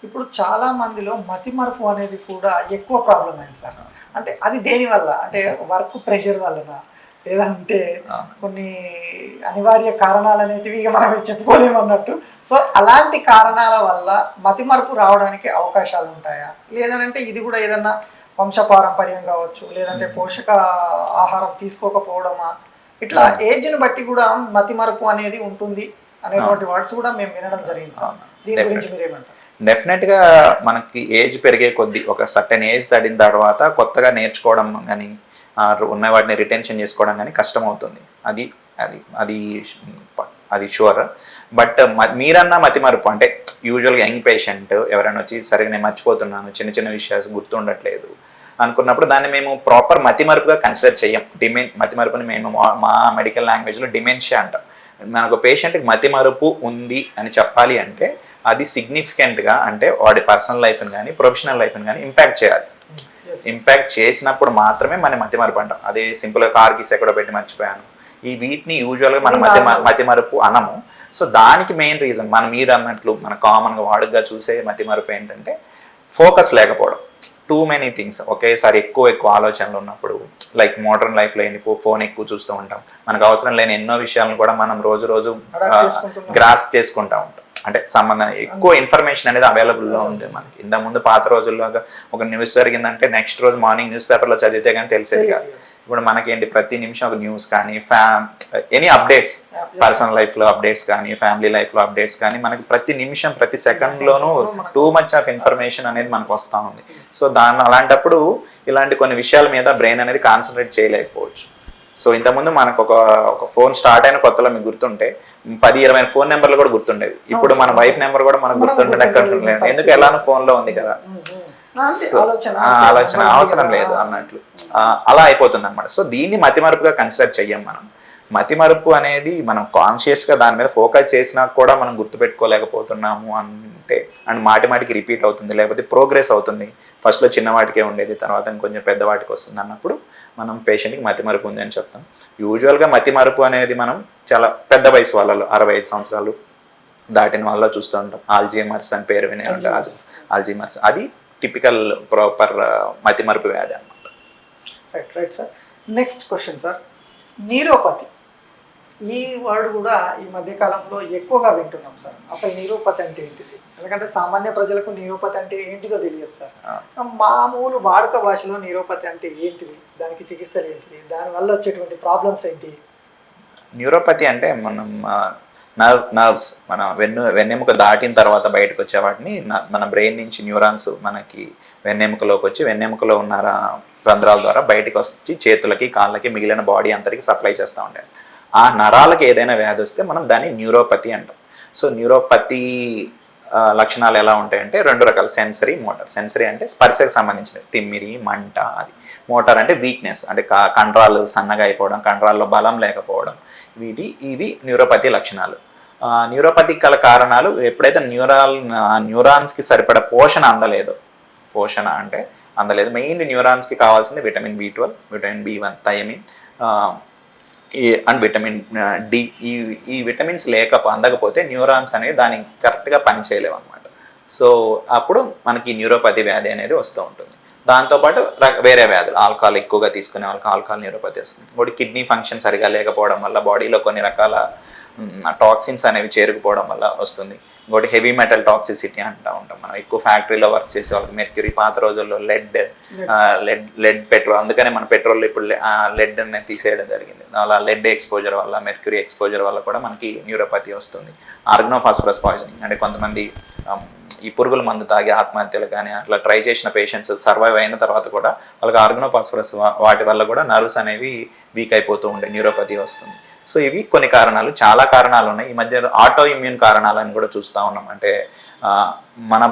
ఇప్పుడు చాలా మందిలో మతిమరుపు అనేది కూడా ఎక్కువ ప్రాబ్లం అయింది సార్. అంటే అది దేని వల్ల, అంటే వర్క్ ప్రెషర్ వలన, లేదంటే కొన్ని అనివార్య కారణాలు అనేటివి ఇక మనం చెప్పుకోలేము అన్నట్టు. సో అలాంటి కారణాల వల్ల మతిమరుపు రావడానికి అవకాశాలు ఉంటాయా, లేదంటే ఇది కూడా ఏదన్నా వంశపారంపర్యం కావచ్చు, లేదంటే పోషక ఆహారం తీసుకోకపోవడమా, ఇట్లా ఏజ్ని బట్టి కూడా మతిమరుపు అనేది ఉంటుంది అనేటువంటి వర్డ్స్ కూడా మేము వినడం జరిగింది సార్. దీని గురించి మీరేమంటారు? డెఫినెట్గా మనకి ఏజ్ పెరిగే కొద్దీ, ఒక సర్టెన్ ఏజ్ దాటిన తర్వాత కొత్తగా నేర్చుకోవడం కానీ ఉన్న వాటిని రిటెన్షన్ చేసుకోవడం కానీ కష్టం అవుతుంది. అది అది అది అది షూర్. బట్ మీరన్నా మతిమరుపు అంటే యూజువల్గా యంగ్ పేషెంట్ ఎవరైనా వచ్చి సరిగ్గా నేను మర్చిపోతున్నాను, చిన్న చిన్న విషయాలు గుర్తుండట్లేదు అనుకున్నప్పుడు దాన్ని మేము ప్రాపర్ మతిమరుపుగా కన్సిడర్ చేయం. మతిమరుపుని మేము మా మెడికల్ లాంగ్వేజ్లో డిమెన్షియా అంటాం. మనకు పేషెంట్కి మతిమరుపు ఉంది అని చెప్పాలి అంటే అది సిగ్నిఫికెంట్గా, అంటే వాడి పర్సనల్ లైఫ్ని కానీ ప్రొఫెషనల్ లైఫ్ని కానీ ఇంపాక్ట్ చేయాలి. ఇంపాక్ట్ చేసినప్పుడు మాత్రమే మన మతిమరుపు అంటాం. అదే సింపుల్గా కార్ కీస్ ఎక్కడో పెట్టి మర్చిపోయాను, ఈ వీటిని యూజువల్గా మనం మతిమరుపు అనము. సో దానికి మెయిన్ రీజన్ మీరు అన్నట్లు మన కామన్గా వాడుగా చూసే మతిమరుపు ఏంటంటే ఫోకస్ లేకపోవడం, టూ మెనీ థింగ్స్ ఒకేసారి ఎక్కువ ఆలోచనలు ఉన్నప్పుడు. లైక్ మోడర్న్ లైఫ్లో ఫోన్ ఎక్కువ చూస్తూ ఉంటాం, మనకు అవసరం లేని ఎన్నో విషయాలను కూడా మనం రోజు గ్రాస్ప్ చేసుకుంటూ ఉంటాం. అంటే ఎక్కువ ఇన్ఫర్మేషన్ అనేది అవైలబుల్లో ఉంది మనకి. ఇంతకుముందు పాత రోజుల్లో ఒక న్యూస్ జరిగిందంటే నెక్స్ట్ రోజు మార్నింగ్ న్యూస్ పేపర్లో చదివితే కానీ తెలిసేది కాదు. ఇప్పుడు మనకేంటి ప్రతి నిమిషం ఒక న్యూస్ కానీ ఎనీ అప్డేట్స్, పర్సనల్ లైఫ్లో అప్డేట్స్ కానీ ఫ్యామిలీ లైఫ్లో అప్డేట్స్ కానీ మనకి ప్రతి నిమిషం ప్రతి సెకండ్లోనూ టూ మచ్ ఆఫ్ ఇన్ఫర్మేషన్ అనేది మనకు వస్తూ ఉంది. సో అలాంటప్పుడు ఇలాంటి కొన్ని విషయాల మీద బ్రెయిన్ అనేది కాన్సన్ట్రేట్ చేయలేకపోవచ్చు. సో ఇంతకుముందు మనకు ఒక ఫోన్ స్టార్ట్ అయిన కొత్తలో మీకు గుర్తుంటే 10-20 ఫోన్ నెంబర్లు కూడా గుర్తుండేవి. ఇప్పుడు మన వైఫ్ నెంబర్ కూడా మనకు గుర్తుండలేదు, ఎందుకు ఎలానో ఫోన్లో ఉంది కదా. ఆలోచన అవసరం లేదు అన్నట్లు అలా అయిపోతుంది అనమాట. సో దీన్ని మతిమరుపుగా కన్సిడర్ చెయ్యం మనం. మతిమరుపు అనేది మనం కాన్షియస్గా దాని మీద ఫోకస్ చేసినా కూడా మనం గుర్తుపెట్టుకోలేకపోతున్నాము అంటే అండ్ మాటికి రిపీట్ అవుతుంది, లేకపోతే ప్రోగ్రెస్ అవుతుంది. ఫస్ట్లో చిన్న వాటికే ఉండేది, తర్వాత ఇంకొంచెం పెద్ద వాటికి వస్తుంది అన్నప్పుడు మనం పేషెంట్కి మతిమరుపు ఉంది అని చెప్తాం. యూజువల్గా మతిమరుపు అనేది మనం చాలా పెద్ద వయసు వాళ్ళలో 65 సంవత్సరాలు దాటిన వాళ్ళలో చూస్తూ ఉంటాం. ఆల్జీమర్స్ అని పేరు వినే ఉంటాం. ఆల్జీమర్స్ అది టిపికల్ ప్రాపర్ మతిమరుపు వ్యాధి అన్నమాట. Right sir. Next question sir, neuropathy. ఈ వర్డ్ కూడా ఈ మధ్య కాలంలో ఎక్కువగా వింటున్నాం సార్. అసలు న్యూరోపతి అంటే ఏంటిది? ఎందుకంటే సామాన్య ప్రజలకు న్యూరోపతి అంటే ఏంటిదో తెలియదు సార్. మామూలు వాడుక భాషలో న్యూరోపతి అంటే ఏంటిది, దానికి చికిత్సలు ఏంటిది, దానివల్ల వచ్చేటువంటి ప్రాబ్లమ్స్ ఏంటి? న్యూరోపతి అంటే మనం నర్వ్స్ మన వెన్నెముక దాటిన తర్వాత బయటకు వచ్చే వాటిని మన బ్రెయిన్ నుంచి న్యూరాన్స్ మనకి వెన్నెముకలోకి వచ్చి వెన్నెముకలో ఉన్న రంధ్రాల ద్వారా బయటకు వచ్చి చేతులకి కాళ్ళకి మిగిలిన బాడీ అంతటికి సప్లై చేస్తూ ఉంటాయి. ఆ నరాలకి ఏదైనా వ్యాధి వస్తే మనం దాన్ని న్యూరోపతి అంటాం. సో న్యూరోపతి లక్షణాలు ఎలా ఉంటాయంటే 2 రకాలు, సెన్సరీ, మోటార్. సెన్సరీ అంటే స్పర్శకు సంబంధించినవి, తిమ్మిరి, మంట. అది మోటార్ అంటే వీక్నెస్, అంటే కండరాలు సన్నగా అయిపోవడం, కండరాల్లో బలం లేకపోవడం. ఇవి న్యూరోపతి లక్షణాలు. న్యూరోపతి గల కారణాలు ఎప్పుడైతే న్యూరాన్స్కి సరిపడ పోషణ అందలేదు మెయిన్ న్యూరాన్స్కి కావాల్సింది vitamin B12, vitamin B1, thiamine and vitamin D. ఈ విటమిన్స్ అందకపోతే న్యూరాన్స్ అనేవి దానికి కరెక్ట్గా పనిచేయలేవు అనమాట. సో అప్పుడు మనకి న్యూరోపతి వ్యాధి అనేది వస్తూ ఉంటుంది. దాంతోపాటు వేరే వ్యాధులు, ఆల్కహాల్ ఎక్కువగా తీసుకునే వాళ్ళకి ఆల్కహాల్ న్యూరోపతి వస్తుంది. ఇంకోటి కిడ్నీ ఫంక్షన్ సరిగా లేకపోవడం వల్ల బాడీలో కొన్ని రకాల టాక్సిన్స్ అనేవి చేరుకుపోవడం వల్ల వస్తుంది. ఇంకోటి హెవీ మెటల్ టాక్సిసిటీ అంటూ ఉంటాం మనం. ఎక్కువ ఫ్యాక్టరీలో వర్క్ చేసే వాళ్ళకి మెర్క్యూరీ, పాత రోజుల్లో లెడ్ పెట్రోల్, అందుకనే మన పెట్రోల్ ఇప్పుడు లెడ్ అనేది తీసేయడం జరిగింది. అలా లెడ్ ఎక్స్పోజర్ వల్ల, మెర్క్యూరీ ఎక్స్పోజర్ వల్ల కూడా మనకి న్యూరోపతి వస్తుంది. ఆర్గనోఫాస్ఫరస్ పాయిజనింగ్ అంటే కొంతమంది ఈ పురుగుల మందు తాగి ఆత్మహత్యలు కానీ అట్లా ట్రై చేసిన పేషెంట్స్ సర్వైవ్ అయిన తర్వాత కూడా వాళ్ళకి ఆర్గనోఫాస్ఫరస్ వాటి వల్ల కూడా నర్వ్స్ అనేవి వీక్ అయిపోతూ ఉండే న్యూరోపతి వస్తుంది. సో ఇవి కొన్ని కారణాలు, చాలా కారణాలు ఉన్నాయి. ఈ మధ్య ఆటో ఇమ్యూన్ కారణాలని కూడా చూస్తూ ఉన్నాం. అంటే మన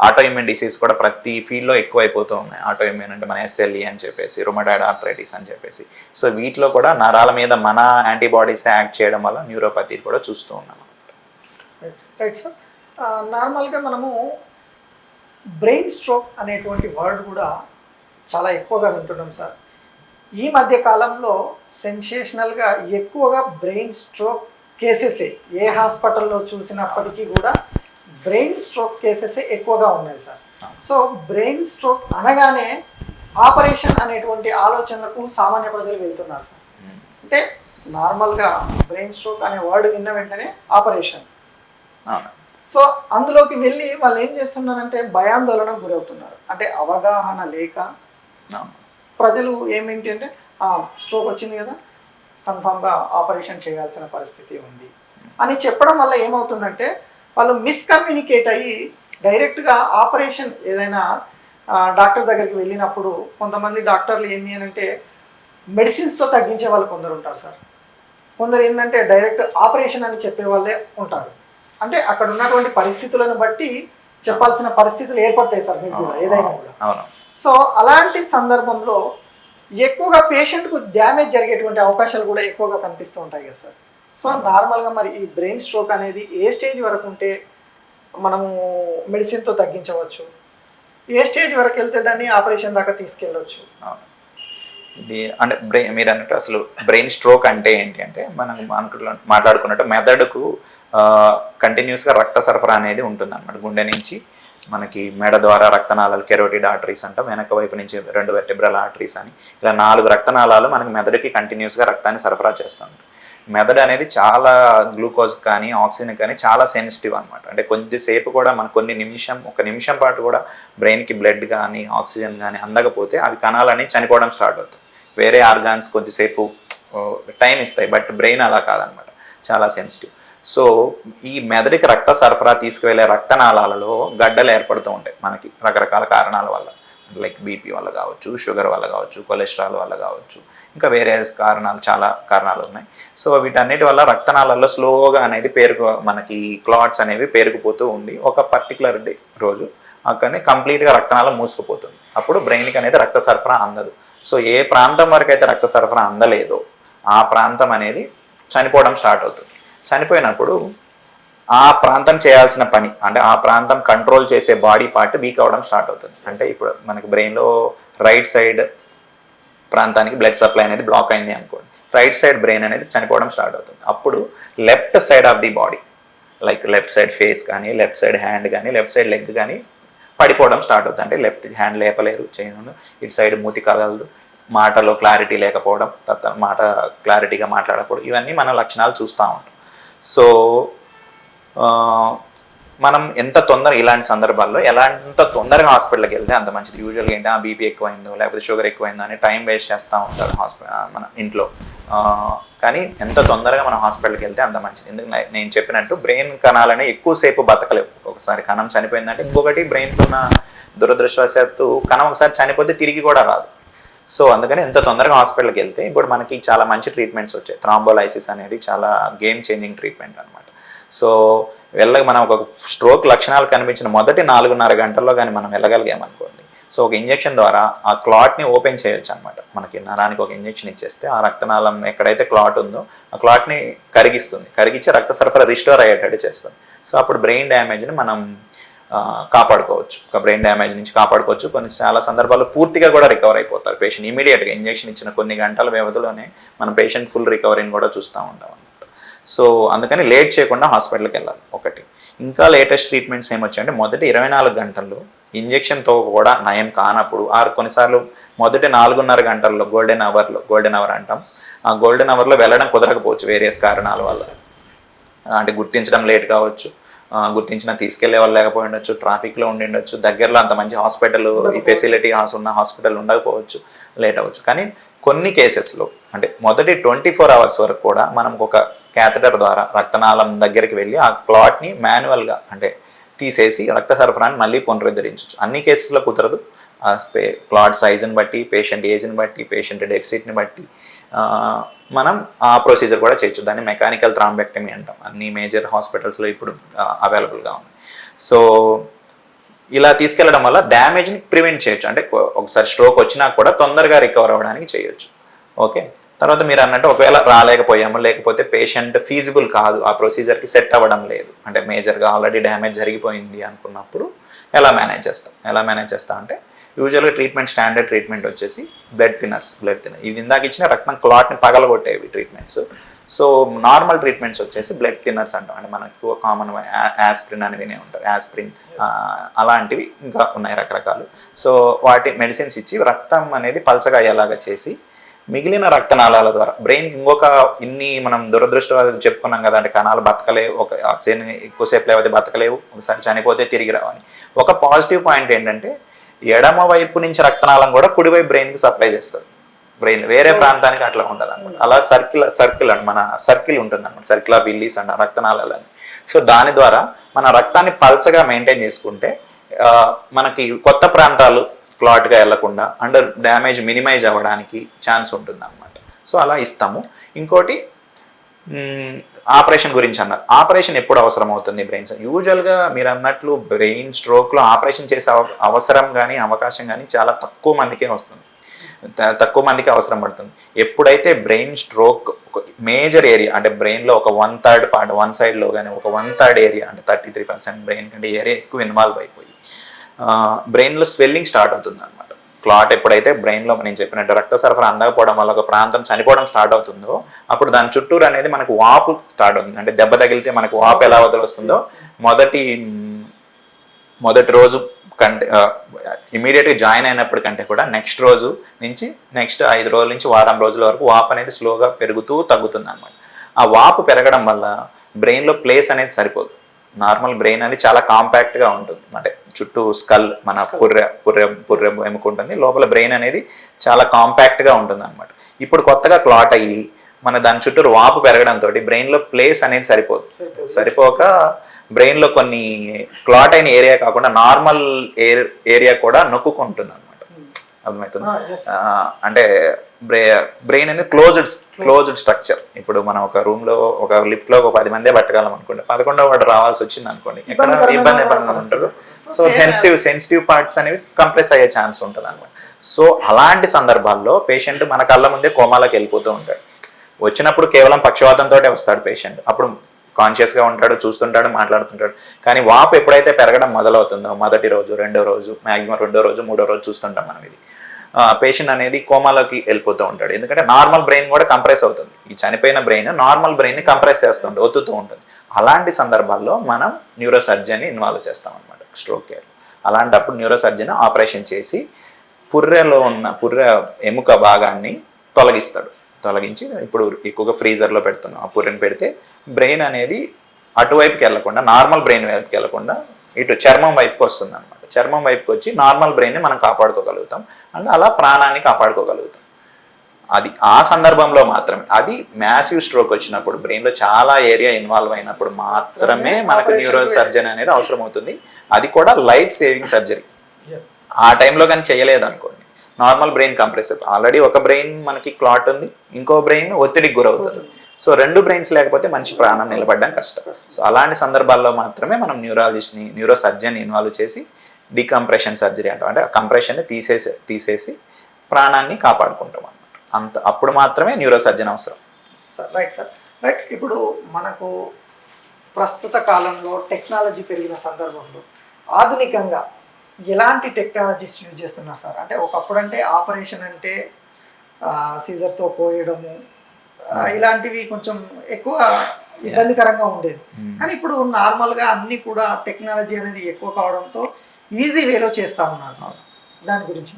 ఆటో ఇమ్యూన్ డిసీజ్ కూడా ప్రతి ఫీల్డ్లో ఎక్కువ అయిపోతూ ఉన్నాయి. ఆటో ఇమ్యూన్ అంటే మన SLE అని చెప్పేసి, రుమటాయిడ్ ఆర్థరైటిస్ అని చెప్పేసి. సో వీటిలో కూడా నరాల మీద మన యాంటీబాడీస్ యాక్ట్ చేయడం వల్ల న్యూరోపతి కూడా చూస్తూ ఉన్నాం. Right sir. నార్మల్గా మనము బ్రెయిన్ స్ట్రోక్ అనేటువంటి వర్డ్ కూడా చాలా ఎక్కువగా వింటున్నాం సార్. ఈ మధ్య కాలంలో సెన్సేషనల్గా ఎక్కువగా బ్రెయిన్ స్ట్రోక్ కేసెసే, ఏ హాస్పిటల్లో చూసినప్పటికీ కూడా బ్రెయిన్ స్ట్రోక్ కేసెసే ఎక్కువగా ఉన్నాయి సార్. సో బ్రెయిన్ స్ట్రోక్ అనగానే ఆపరేషన్ అనేటువంటి ఆలోచనలకు సామాన్య ప్రజలు వెళ్తున్నారు సార్. అంటే నార్మల్గా బ్రెయిన్ స్ట్రోక్ అనే వర్డ్ విన్న వెంటనే ఆపరేషన్. సో అందులోకి వెళ్ళి వాళ్ళు ఏం చేస్తున్నారంటే భయాందోళనకు గురవుతున్నారు. అంటే అవగాహన లేక ప్రజలు ఏమిటి అంటే స్ట్రోక్ వచ్చింది కదా, కన్ఫామ్గా ఆపరేషన్ చేయాల్సిన పరిస్థితి ఉంది అని చెప్పడం వల్ల ఏమవుతుందంటే వాళ్ళు మిస్కమ్యూనికేట్ అయ్యి డైరెక్ట్గా ఆపరేషన్ ఏదైనా డాక్టర్ దగ్గరికి వెళ్ళినప్పుడు కొంతమంది డాక్టర్లు ఏంటి అని అంటే మెడిసిన్స్తో తగ్గించే వాళ్ళు కొందరు ఉంటారు సార్. కొందరు ఏంటంటే డైరెక్ట్ ఆపరేషన్ అని చెప్పే వాళ్ళే ఉంటారు. అంటే అక్కడ ఉన్నటువంటి పరిస్థితులను బట్టి చెప్పాల్సిన పరిస్థితులు ఏర్పడతాయి సార్ మీకు కూడా ఏదైనా కూడా. సో అలాంటి సందర్భంలో ఎక్కువగా పేషెంట్కు డ్యామేజ్ జరిగేటువంటి అవకాశాలు కూడా ఎక్కువగా కనిపిస్తూ ఉంటాయి కదా సార్. సో నార్మల్గా మరి ఈ బ్రెయిన్ స్ట్రోక్ అనేది ఏ స్టేజ్ వరకు ఉంటే మనము మెడిసిన్తో తగ్గించవచ్చు, ఏ స్టేజ్ వరకు వెళ్తే దాన్ని ఆపరేషన్ దాకా తీసుకెళ్ళవచ్చు? ఇది అంటే మీరు అన్నట్టు అసలు బ్రెయిన్ స్ట్రోక్ అంటే ఏంటి అంటే మనం మాట్లాడుకున్నట్టు మెదడుకు కంటిన్యూస్గా రక్త సరఫరా అనేది ఉంటుంది అన్నమాట. గుండె నుంచి మనకి మెడ ద్వారా రక్తనాళాలు, కెరోటిడ్ ఆర్టరీస్ అంటాం, వెనక వైపు నుంచి 2 వెర్టెబ్రల్ ఆర్టరీస్ అని, ఇలా 4 రక్తనాళాలు మనకి మెదడుకి కంటిన్యూస్గా రక్తాన్ని సరఫరా చేస్తాం. మెదడు అనేది చాలా గ్లూకోజ్ కానీ ఆక్సిజన్ కానీ చాలా సెన్సిటివ్ అనమాట. అంటే కొద్దిసేపు కూడా మనకు ఒక నిమిషం పాటు కూడా బ్రెయిన్కి బ్లడ్ కానీ ఆక్సిజన్ కానీ అందకపోతే అవి కణాలని చనిపోవడం స్టార్ట్ అవుతాయి. వేరే ఆర్గాన్స్ కొద్దిసేపు టైం ఇస్తాయి, బట్ బ్రెయిన్ అలా కాదనమాట, చాలా సెన్సిటివ్. సో ఈ మెదడుకి రక్త సరఫరా తీసుకువెళ్ళే రక్తనాళాలలో గడ్డలు ఏర్పడుతూ ఉంటాయి మనకి రకరకాల కారణాల వల్ల. లైక్ బీపీ వల్ల కావచ్చు, షుగర్ వల్ల కావచ్చు, కొలెస్ట్రాల్ వల్ల కావచ్చు, ఇంకా వేరే కారణాలు, చాలా కారణాలు ఉన్నాయి. సో వీటన్నిటి వల్ల రక్తనాళాల్లో స్లోగా అనేది మనకి క్లాట్స్ అనేవి పేరుకుపోతూ ఉండి ఒక పర్టికులర్ రోజు అక్కడనే కంప్లీట్గా రక్తనాళం మూసుకుపోతుంది. అప్పుడు బ్రెయిన్కి అనేది రక్త సరఫరా అందదు. సో ఏ ప్రాంతం వరకు అయితే రక్త సరఫరా అందలేదో ఆ ప్రాంతం అనేది చనిపోవడం స్టార్ట్ అవుతుంది. చనిపోయినప్పుడు ఆ ప్రాంతం చేయాల్సిన పని, అంటే ఆ ప్రాంతం కంట్రోల్ చేసే బాడీ పార్ట్ వీక్ అవ్వడం స్టార్ట్ అవుతుంది. అంటే ఇప్పుడు మనకి బ్రెయిన్లో రైట్ సైడ్ ప్రాంతానికి బ్లడ్ సప్లై అనేది బ్లాక్ అయింది అనుకోండి, రైట్ సైడ్ బ్రెయిన్ అనేది చనిపోవడం స్టార్ట్ అవుతుంది. అప్పుడు left side of the body, like left side face కానీ, లెఫ్ట్ సైడ్ హ్యాండ్ కానీ, లెఫ్ట్ సైడ్ లెగ్ కానీ పడిపోవడం స్టార్ట్ అవుతుంది. అంటే లెఫ్ట్ హ్యాండ్ లేపలేరు, చేయను, ఇటు సైడ్ మూతి కదలదు, మాటలో క్లారిటీ లేకపోవడం, మాట క్లారిటీగా మాట్లాడకపోవడం, ఇవన్నీ మన లక్షణాలు చూస్తూ ఉంటాం. సో మనం ఎంత ఇలాంటి సందర్భాల్లో ఎంత తొందరగా హాస్పిటల్కి వెళ్తే అంత మంచిది. యూజువల్గా ఏంటి, బీపీ ఎక్కువైందో లేకపోతే షుగర్ ఎక్కువైందో అని టైం వేస్ట్ చేస్తూ ఉంటారు మన ఇంట్లో. కానీ ఎంత తొందరగా మనం హాస్పిటల్కి వెళ్తే అంత మంచిది. ఎందుకంటే నేను చెప్పినట్టు బ్రెయిన్ కణాలనే ఎక్కువసేపు బతకలేవు. ఒకసారి కణం చనిపోయిందంటే ఇంకొకటి బ్రెయిన్లో ఉన్న దురదృష్టవశాత్తు కణం ఒకసారి చనిపోతే తిరిగి కూడా రాదు. సో అందుకని ఎంత తొందరగా హాస్పిటల్కి వెళ్తే, ఇప్పుడు మనకి చాలా మంచి ట్రీట్మెంట్స్ వచ్చాయి. థ్రాంబోలైసిస్ అనేది చాలా గేమ్ చేంజింగ్ ట్రీట్మెంట్ అనమాట. సో మనం ఒక స్ట్రోక్ లక్షణాలు కనిపించిన మొదటి 4.5 గంటల్లో కానీ మనం వెళ్ళగలిగామనుకోండి, సో ఒక ఇంజెక్షన్ ద్వారా ఆ క్లాట్ని ఓపెన్ చేయొచ్చు అనమాట. మనకి నరానికి ఒక ఇంజెక్షన్ ఇచ్చేస్తే ఆ రక్తనాళం ఎక్కడైతే క్లాట్ ఉందో ఆ క్లాట్ని కరిగించి రక్త సరఫరా రిస్టోర్ అయ్యేటట్టు చేస్తుంది. సో అప్పుడు బ్రెయిన్ డ్యామేజ్ని మనం కాపాడుకోవచ్చు. ఒక బ్రెయిన్ డ్యామేజ్ నుంచి కాపాడుకోవచ్చు. చాలా సందర్భాల్లో పూర్తిగా కూడా రికవర్ అయిపోతారు పేషెంట్. ఇమీడియట్గా ఇంజెక్షన్ ఇచ్చిన కొన్ని గంటల వ్యవధిలోనే మన పేషెంట్ ఫుల్ రికవరీని కూడా చూస్తూ ఉంటాం అనమాట. సో అందుకని లేట్ చేయకుండా హాస్పిటల్కి వెళ్ళాలి ఒకటి. ఇంకా లేటెస్ట్ ట్రీట్మెంట్స్ ఏమొచ్చాయంటే, మొదటి 24 గంటల్లో ఇంజెక్షన్తో కూడా నయం కానప్పుడు, కొన్నిసార్లు మొదటి 4.5 గంటల్లో గోల్డెన్ అవర్ అంటాం, ఆ గోల్డెన్ అవర్లో వెళ్ళడం కుదరకపోవచ్చు వేరియస్ కారణాల వల్ల. అంటే గుర్తించడం లేట్ కావచ్చు, గుర్తించిన తీసుకెళ్లే వాళ్ళు లేకపోయి ఉండొచ్చు, ట్రాఫిక్లో ఉండి ఉండొచ్చు, దగ్గరలో అంత మంచి హాస్పిటల్ ఈ ఫెసిలిటీ ఉన్న హాస్పిటల్ ఉండకపోవచ్చు, లేట్ అవ్వచ్చు. కానీ కొన్ని కేసెస్లో అంటే మొదటి 24 అవర్స్ వరకు కూడా మనం ఒక క్యాథెటర్ ద్వారా రక్తనాళం దగ్గరికి వెళ్ళి ఆ క్లాట్ని మాన్యువల్గా అంటే తీసేసి రక్త సరఫరాని మళ్ళీ పునరుద్ధరించవచ్చు. అన్ని కేసెస్లో కుదరదు. క్లాట్ సైజుని బట్టి, పేషెంట్ ఏజ్ని బట్టి, పేషెంట్ డెఫిసిట్ని బట్టి మనం ఆ ప్రొసీజర్ కూడా చేయొచ్చు. దాన్ని మెకానికల్ థ్రాంబెక్టమీ అంటాం. అన్ని మేజర్ హాస్పిటల్స్లో ఇప్పుడు అవైలబుల్గా ఉంది. సో ఇలా తీసుకెళ్లడం వల్ల డ్యామేజ్ని ప్రివెంట్ చేయొచ్చు. అంటే ఒకసారి స్ట్రోక్ వచ్చినా కూడా తొందరగా రికవర్ అవ్వడానికి చేయొచ్చు. ఓకే, తర్వాత మీరు అన్నట్టు ఒకవేళ రాలేకపోయాము, లేకపోతే పేషెంట్ ఫీజిబుల్ కాదు, ఆ ప్రొసీజర్కి సెట్ అవ్వడం లేదు, అంటే మేజర్గా ఆల్రెడీ డ్యామేజ్ జరిగిపోయింది అనుకున్నప్పుడు ఎలా మేనేజ్ చేస్తాం అంటే, యూజువల్గా స్టాండర్డ్ ట్రీట్మెంట్ వచ్చేసి బ్లడ్ థిన్నర్స్. ఇది ఇందాక ఇచ్చిన రక్తం క్లాట్ని పగలగొట్టేవి ట్రీట్మెంట్స్. సో నార్మల్ ట్రీట్మెంట్స్ వచ్చేసి బ్లడ్ థిన్నర్స్ అంటాం. అంటే మనకు కామన్ యాస్ప్రిన్ అని వినే ఉంటారు, యాస్ప్రిన్ అలాంటివి ఇంకా ఉన్నాయి రకరకాలు. సో వాటి మెడిసిన్స్ ఇచ్చి రక్తం అనేది పల్చగా అయ్యేలాగా చేసి మిగిలిన రక్తనాళాల ద్వారా బ్రెయిన్కి ఇన్ని మనం దురదృష్టం చెప్పుకున్నాం కదా, అంటే కణాలు బతకలేవు, ఒక ఆక్సిజన్ ఎక్కువసేపు లేకపోతే బతకలేవు, ఒకసారి చనిపోతే తిరిగి రావాలి. ఒక పాజిటివ్ పాయింట్ ఏంటంటే, ఎడమ వైపు నుంచి రక్తనాళం కూడా కుడివైపు బ్రెయిన్కి సప్లై చేస్తుంది. బ్రెయిన్ వేరే ప్రాంతానికి అట్లా ఉండదు అనమాట. అలా సర్కిల్ అని మన సర్కిల్ ఉంటుంది అనమాట, సర్కిల్ ఆఫ్ విల్లీస్ అంట రక్తనాళాలని. సో దాని ద్వారా మన రక్తాన్ని పల్చగా మెయింటైన్ చేసుకుంటే మనకి కొత్త ప్రాంతాలు క్లాట్గా వెళ్లకుండా అండర్ డ్యామేజ్ మినిమైజ్ అవ్వడానికి ఛాన్స్ ఉంటుంది అనమాట. సో అలా ఇస్తాము. ఇంకోటి ఆపరేషన్ గురించి అన్నారు. ఆపరేషన్ ఎప్పుడు అవసరం అవుతుంది బ్రెయిన్స్? యూజువల్గా మీరు అన్నట్లు బ్రెయిన్ స్ట్రోక్లో ఆపరేషన్ చేసే అవసరం కానీ అవకాశం కానీ చాలా తక్కువ మందికే వస్తుంది, తక్కువ మందికి అవసరం పడుతుంది. ఎప్పుడైతే బ్రెయిన్ స్ట్రోక్ ఒక మేజర్ ఏరియా, అంటే బ్రెయిన్లో ఒక 1/3 పార్ట్, వన్ సైడ్లో కానీ ఒక 1/3 ఏరియా, అంటే 33% బ్రెయిన్ కంటే ఏరియా ఎక్కువ ఇన్వాల్వ్ అయిపోయి బ్రెయిన్లో స్వెల్లింగ్ స్టార్ట్ అవుతుంది అనమాట. క్లాట్ ఎప్పుడైతే బ్రెయిన్లో నేను చెప్పినట్టు రక్త సరఫరా అందకపోవడం వల్ల ఒక ప్రాంతం చనిపోవడం స్టార్ట్ అవుతుందో, అప్పుడు దాని చుట్టూరు అనేది మనకు వాపు స్టార్ట్ అవుతుంది. అంటే దెబ్బ తగిలితే మనకు వాపు ఎలా వస్తుందో మొదటి రోజు కంటే ఇమీడియట్గా జాయిన్ అయినప్పటి కంటే కూడా నెక్స్ట్ రోజు నుంచి నెక్స్ట్ 5 రోజుల నుంచి వారం రోజుల వరకు వాపు అనేది స్లోగా పెరుగుతూ తగ్గుతుంది అనమాట. ఆ వాపు పెరగడం వల్ల బ్రెయిన్లో ప్లేస్ అనేది సరిపోదు. నార్మల్ బ్రెయిన్ అనేది చాలా కాంపాక్ట్గా ఉంటుంది, అంటే చుట్టూ స్కల్ మన పుర్రె ఎముకుంటుంది, లోపల బ్రెయిన్ అనేది చాలా కాంపాక్ట్గా ఉంటుంది అనమాట. ఇప్పుడు కొత్తగా క్లాట్ అయ్యి మన దాని చుట్టూ వాపు పెరగడంతో బ్రెయిన్లో ప్లేస్ అనేది సరిపోక బ్రెయిన్లో కొన్ని క్లాట్ అయిన ఏరియా కాకుండా నార్మల్ ఏరియా కూడా నొక్కుంటుంది అనమాట. అర్థమవుతుంది. yes. అంటే బ్రెయిన్ అనేది క్లోజ్డ్ స్ట్రక్చర్. ఇప్పుడు మనం ఒక రూమ్ లో ఒక లిఫ్ట్ లో ఒక 10 మందే పట్టగలం అనుకోండి, 11వ వాడు రావాల్సి వచ్చింది అనుకోండి, ఎక్కడ ఇబ్బంది ఉంటారు. సో సెన్సిటివ్ పార్ట్స్ అనేవి కంప్రెస్ అయ్యే ఛాన్స్ ఉంటుంది అనమాట. సో అలాంటి సందర్భాల్లో పేషెంట్ మన కళ్ళ ముందే కోమాలోకి వెళ్ళిపోతూ ఉంటాడు. వచ్చినప్పుడు కేవలం పక్షవాతంతో వస్తాడు పేషెంట్, అప్పుడు కాన్షియస్గా ఉంటాడు, చూస్తుంటాడు, మాట్లాడుతుంటాడు. కానీ వాపు ఎప్పుడైతే పెరగడం మొదలవుతుందో మొదటి రోజు, రెండో రోజు, మ్యాక్సిమం రెండో రోజు, మూడో రోజు చూస్తుంటాం మనం ఇది, పేషెంట్ అనేది కోమాలోకి వెళ్ళిపోతూ ఉంటాడు. ఎందుకంటే నార్మల్ బ్రెయిన్ కూడా కంప్రెస్ అవుతుంది. ఈ చనిపోయిన బ్రెయిన్ నార్మల్ బ్రెయిన్ని కంప్రెస్ చేస్తుంటుంది, ఒత్తుతూ ఉంటుంది. అలాంటి సందర్భాల్లో మనం న్యూరో సర్జన్ని ఇన్వాల్వ్ చేస్తాం అనమాట స్ట్రోక్ కేర్. అలాంటప్పుడు న్యూరో సర్జన్ ఆపరేషన్ చేసి పుర్రెలో ఉన్న ఎముక భాగాన్ని తొలగించి ఇప్పుడు ఎక్కువగా ఫ్రీజర్లో పెడుతున్నాం. ఆ పుర్రెని పెడితే బ్రెయిన్ అనేది అటువైపుకి వెళ్లకుండా, నార్మల్ బ్రెయిన్ వైపుకి వెళ్లకుండా ఇటు చర్మం వైపుకి వస్తుంది అనమాట. చర్మం వైపుకి వచ్చి నార్మల్ బ్రెయిన్ని మనం కాపాడుకోగలుగుతాం అండ్ అలా ప్రాణాన్ని కాపాడుకోగలుగుతాం. అది ఆ సందర్భంలో మాత్రమే. అది మ్యాసివ్ స్ట్రోక్ వచ్చినప్పుడు, బ్రెయిన్లో చాలా ఏరియా ఇన్వాల్వ్ అయినప్పుడు మాత్రమే మనకు న్యూరో సర్జన్ అనేది అవసరం అవుతుంది. అది కూడా లైఫ్ సేవింగ్ సర్జరీ. ఆ టైంలో కానీ చేయలేదు అనుకోండి, నార్మల్ బ్రెయిన్ కంప్రెస్ అవుతుంది. ఆల్రెడీ ఒక బ్రెయిన్ మనకి క్లాట్ ఉంది, ఇంకో బ్రెయిన్ ఒత్తిడికి గురవుతుంది. సో రెండు బ్రెయిన్స్ లేకపోతే మనిషి ప్రాణం నిలబడడం కష్టం. సో అలాంటి సందర్భాల్లో మాత్రమే మనం న్యూరో సర్జన్ ఇన్వాల్వ్ చేసి డికంప్రెషన్ సర్జరీ అంటాం. అంటే కంప్రెషన్ని తీసేసి ప్రాణాన్ని కాపాడుకుంటాం అన్నమాట. అప్పుడు మాత్రమే న్యూరో సర్జన్ అవసరం. Sir right. ఇప్పుడు మనకు ప్రస్తుత కాలంలో టెక్నాలజీ పెరిగిన సందర్భంలో ఆధునికంగా ఎలాంటి టెక్నాలజీస్ యూజ్ చేస్తున్నారు సార్? అంటే ఒకప్పుడు అంటే ఆపరేషన్ అంటే సీజర్తో కోయడము ఇలాంటివి కొంచెం ఎక్కువ ఇబ్బందికరంగా ఉండేది. కానీ ఇప్పుడు నార్మల్గా అన్నీ కూడా టెక్నాలజీ అనేది ఎక్కువ కావడంతో ఈజీ వేలో చేస్తూ ఉన్నారు సార్. దాని గురించి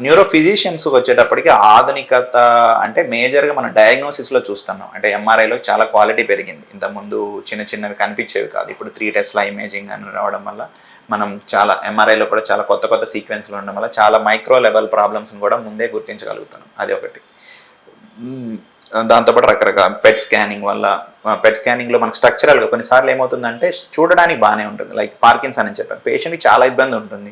న్యూరో ఫిజిషియన్స్కి వచ్చేటప్పటికి ఆధునికత అంటే మేజర్గా మనం డయాగ్నోసిస్లో చూస్తున్నాం. అంటే ఎంఆర్ఐలో చాలా క్వాలిటీ పెరిగింది. ఇంతకుముందు చిన్నవి కనిపించేవి కాదు. ఇప్పుడు 3 టెస్లా ఇమేజింగ్ అని రావడం వల్ల మనం చాలా ఎంఆర్ఐలో కూడా చాలా కొత్త సీక్వెన్స్లు ఉండడం వల్ల చాలా మైక్రో లెవెల్ ప్రాబ్లమ్స్ని కూడా ముందే గుర్తించగలుగుతున్నాం. అది ఒకటి. దాంతోపాటు రకరకాల పెట్ స్కానింగ్లో మనకు స్ట్రక్చరల్గా కొన్నిసార్లు ఏమవుతుందంటే చూడడానికి బాగానే ఉంటుంది. లైక్ పార్కిన్సన్ అని చెప్పాను, పేషెంట్కి చాలా ఇబ్బంది ఉంటుంది.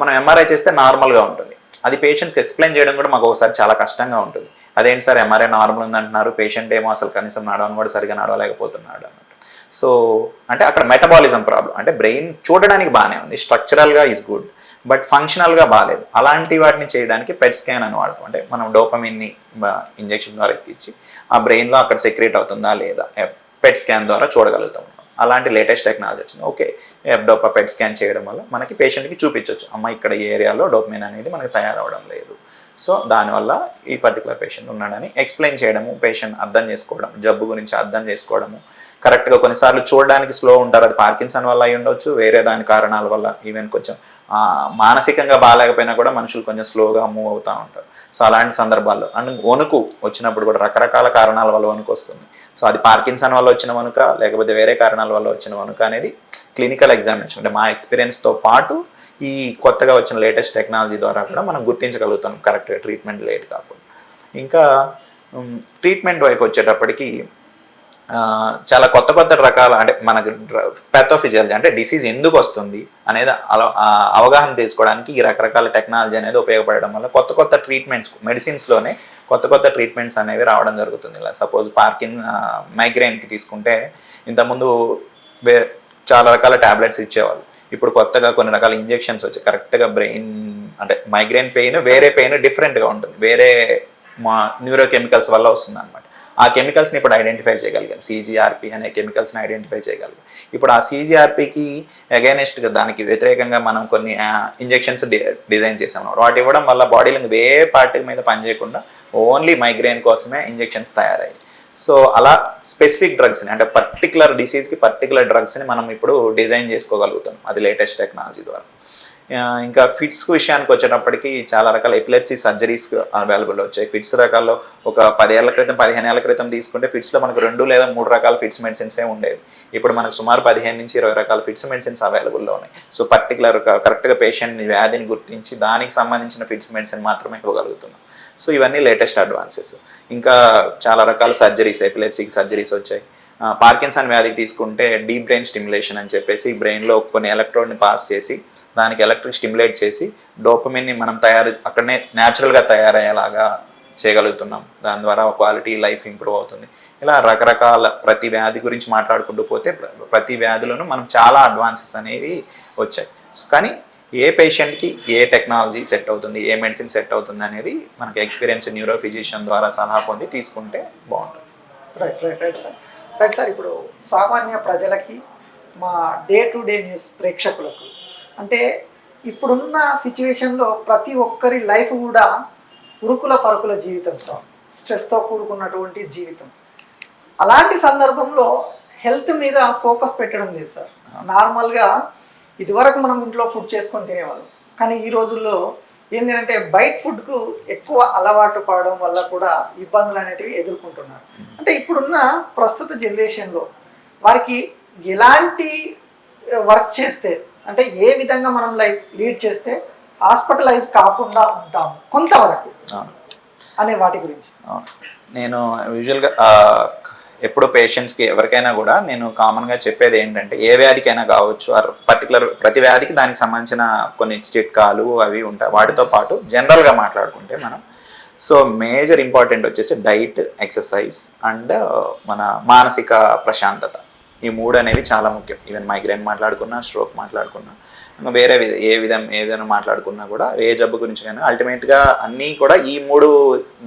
మనం ఎంఆర్ఐ చేస్తే నార్మల్గా ఉంటుంది. అది పేషెంట్స్కి ఎక్స్ప్లెయిన్ చేయడం కూడా మాకు ఒకసారి చాలా కష్టంగా ఉంటుంది. అదేంటి సార్ ఎంఆర్ఐ నార్మల్ ఉందంటున్నారు, పేషెంట్ ఏమో అసలు కనీసం నడవని కూడా సరిగా నడవలేకపోతున్నాడు అన్నట్టు. సో అంటే అక్కడ మెటబాలిజం ప్రాబ్లం. అంటే బ్రెయిన్ చూడడానికి బాగానే ఉంది, స్ట్రక్చరల్గా ఈజ్ గుడ్, బట్ ఫంక్షనల్గా బాగాలేదు. అలాంటి వాటిని చేయడానికి పెట్ స్కాన్ అని వాడతాం. అంటే మనం డోపమిన్ని ఇంజెక్షన్ ద్వారా ఎక్కించి ఆ బ్రెయిన్లో అక్కడ సెక్రేట్ అవుతుందా లేదా పెట్ స్కాన్ ద్వారా చూడగలుగుతాం. అలాంటి లేటెస్ట్ టెక్నాలజీ వచ్చింది. ఓకే, ఎఫ్డోపా పెట్ స్కాన్ చేయడం వల్ల మనకి పేషెంట్కి చూపించవచ్చు, అమ్మ ఇక్కడ ఈ ఏరియాలో డోపమిన్ అనేది మనకి తయారవడం లేదు, సో దానివల్ల ఈ పర్టికులర్ పేషెంట్ ఉన్నాడని ఎక్స్ప్లెయిన్ చేయడము, పేషెంట్ అర్థం చేసుకోవడం, జబ్బు గురించి అర్థం చేసుకోవడము, కరెక్ట్గా కొన్నిసార్లు చూడడానికి స్లో ఉంటారు, అది పార్కిన్సన్ వల్ల అయి ఉండొచ్చు, వేరే దాని కారణాల వల్ల, ఈవెన్ కొంచెం మానసికంగా బాగాలేకపోయినా కూడా మనుషులు కొంచెం స్లోగా మూవ్ అవుతూ ఉంటారు. సో అలాంటి సందర్భాల్లో అండ్ వణుకు వచ్చినప్పుడు కూడా రకరకాల కారణాల వల్ల వణుకు వస్తుంది. సో అది పార్కిన్సన్ వల్ల వచ్చిన వణుక లేకపోతే వేరే కారణాల వల్ల వచ్చిన వణుక అనేది క్లినికల్ ఎగ్జామినేషన్ అంటే మా ఎక్స్పీరియన్స్తో పాటు ఈ కొత్తగా వచ్చిన లేటెస్ట్ టెక్నాలజీ ద్వారా కూడా మనం గుర్తించగలుగుతాం కరెక్ట్గా ట్రీట్మెంట్ లేట్ కాకుండా. ఇంకా ట్రీట్మెంట్ వైపు వచ్చేటప్పటికి చాలా కొత్త రకాల అంటే మనకు పాథోఫిజియాలజీ అంటే డిసీజ్ ఎందుకు వస్తుంది అనేది అవగాహన తీసుకోవడానికి ఈ రకరకాల టెక్నాలజీ అనేది ఉపయోగపడడం వల్ల కొత్త ట్రీట్మెంట్స్ మెడిసిన్స్లోనే కొత్త ట్రీట్మెంట్స్ అనేవి రావడం జరుగుతుంది. ఇలా సపోజ్ మైగ్రేన్కి తీసుకుంటే ఇంతకుముందు చాలా రకాల ట్యాబ్లెట్స్ ఇచ్చేవాళ్ళు, ఇప్పుడు కొత్తగా కొన్ని రకాల ఇంజెక్షన్స్ వచ్చాయి. కరెక్ట్గా బ్రెయిన్ అంటే మైగ్రేన్ పెయిన్ వేరే పెయిన్ డిఫరెంట్గా ఉంటుంది, వేరే న్యూరోకెమికల్స్ వల్ల వస్తుంది అనమాట. ఆ కెమికల్స్ని ఇప్పుడు ఐడెంటిఫై చేయగలిగాం, సిజిఆర్పి అనే కెమికల్స్ని ఐడెంటిఫై చేయగలిగాం. ఇప్పుడు ఆ సిజిఆర్పికి అగైనెస్ట్గా దానికి వ్యతిరేకంగా మనం కొన్ని ఇంజెక్షన్స్ డిజైన్ చేసాం. వాటి ఇవ్వడం వల్ల బాడీలో ఏ పార్టీ మీద పనిచేయకుండా ఓన్లీ మైగ్రేన్ కోసమే ఇంజెక్షన్స్ తయారయ్యాయి. సో అలా స్పెసిఫిక్ డ్రగ్స్ని అంటే పర్టికులర్ డిసీజ్కి పర్టికులర్ డ్రగ్స్ని మనం ఇప్పుడు డిజైన్ చేసుకోగలుగుతాం, అది లేటెస్ట్ టెక్నాలజీ ద్వారా. ఇంకా ఫిట్స్ విషయానికి వచ్చేటప్పటికి చాలా రకాల ఎపిలెప్సీ సర్జరీస్ అవైలబుల్ వచ్చాయి. ఫిట్స్ రకాల్లో ఒక 10 ఏళ్ల క్రితం 15 ఏళ్ల క్రితం తీసుకుంటే ఫిట్స్లో మనకు 2 లేదా 3 రకాల ఫిట్స్ మెడిసిన్సే ఉండేవి. ఇప్పుడు మనకు సుమారు 15 నుంచి 20 రకాల ఫిట్స్ మెడిసిన్స్ అవైలబుల్లో ఉన్నాయి. సో పర్టికులర్ కరెక్ట్గా పేషెంట్ వ్యాధిని గుర్తించి దానికి సంబంధించిన ఫిట్స్ మెడిసిన్ మాత్రమే ఇవ్వగలుగుతున్నాం. సో ఇవన్నీ లేటెస్ట్ అడ్వాన్సెస్. ఇంకా చాలా రకాల సర్జరీస్ ఎపిలెప్సీకి సర్జరీస్ వచ్చాయి. పార్కిన్సన్ వ్యాధికి తీసుకుంటే డీప్ బ్రెయిన్ స్టిమ్యులేషన్ అని చెప్పేసి బ్రెయిన్లో కొన్ని ఎలక్ట్రోడ్ని పాస్ చేసి దానికి ఎలక్ట్రిక్ స్టిమ్యులేట్ చేసి డోపమిన్ని మనం అక్కడనే న్యాచురల్గా తయారయ్యేలాగా చేయగలుగుతున్నాం. దాని ద్వారా క్వాలిటీ లైఫ్ ఇంప్రూవ్ అవుతుంది. ఇలా రకరకాల ప్రతి వ్యాధి గురించి మాట్లాడుకుంటూ పోతే ప్రతి వ్యాధిలోనూ మనం చాలా అడ్వాన్సెస్ అనేవి వచ్చాయి. కానీ ఏ పేషెంట్కి ఏ టెక్నాలజీ సెట్ అవుతుంది, ఏ మెడిసిన్ సెట్ అవుతుంది అనేది మనకి ఎక్స్పీరియన్స్ న్యూరో ఫిజిషియన్ ద్వారా సలహా పొంది తీసుకుంటే బాగుంటుంది. Right sir. ఇప్పుడు సామాన్య ప్రజలకి, మా డే టు డే న్యూస్ ప్రేక్షకులకు, అంటే ఇప్పుడున్న సిచ్యువేషన్లో ప్రతి ఒక్కరి లైఫ్ కూడా ఉరుకుల పరుకుల జీవితం సార్, స్ట్రెస్తో కూడుకున్నటువంటి జీవితం. అలాంటి సందర్భంలో హెల్త్ మీద ఫోకస్ పెట్టడం లేదు సార్. నార్మల్గా ఇదివరకు మనం ఇంట్లో ఫుడ్ చేసుకొని తినేవాళ్ళం, కానీ ఈ రోజుల్లో ఏంటంటే బయట ఫుడ్కు ఎక్కువ అలవాటు పడడం వల్ల కూడా ఇబ్బందులు అనేటివి ఎదుర్కొంటున్నారు. అంటే ఇప్పుడున్న ప్రస్తుత జనరేషన్లో వారికి ఎలాంటి వర్క్ చేస్తే, అంటే ఏ విధంగా మనం లైఫ్ లీడ్ చేస్తే హాస్పిటలైజ్ కాకుండా ఉంటాము కొంతవరకు అనే వాటి గురించి. నేను యూజువల్గా ఎప్పుడు పేషెంట్స్కి ఎవరికైనా కూడా నేను కామన్గా చెప్పేది ఏంటంటే, ఏ వ్యాధికైనా కావచ్చు, పర్టికులర్ ప్రతి వ్యాధికి దానికి సంబంధించిన కొన్ని చిట్కాలు అవి ఉంటాయి. వాటితో పాటు జనరల్గా మాట్లాడుకుంటే మనం మేజర్ ఇంపార్టెంట్ వచ్చేసి డైట్, ఎక్సర్సైజ్ అండ్ మన మానసిక ప్రశాంతత. ఈ మూడు అనేవి చాలా ముఖ్యం. ఈవెన్ మైగ్రేన్ మాట్లాడుకున్నా, స్ట్రోక్ మాట్లాడుకున్నా, వేరే ఏ విధంగా మాట్లాడుకున్నా కూడా, ఏ జబ్బు గురించి కానీ అల్టిమేట్గా అన్నీ కూడా ఈ మూడు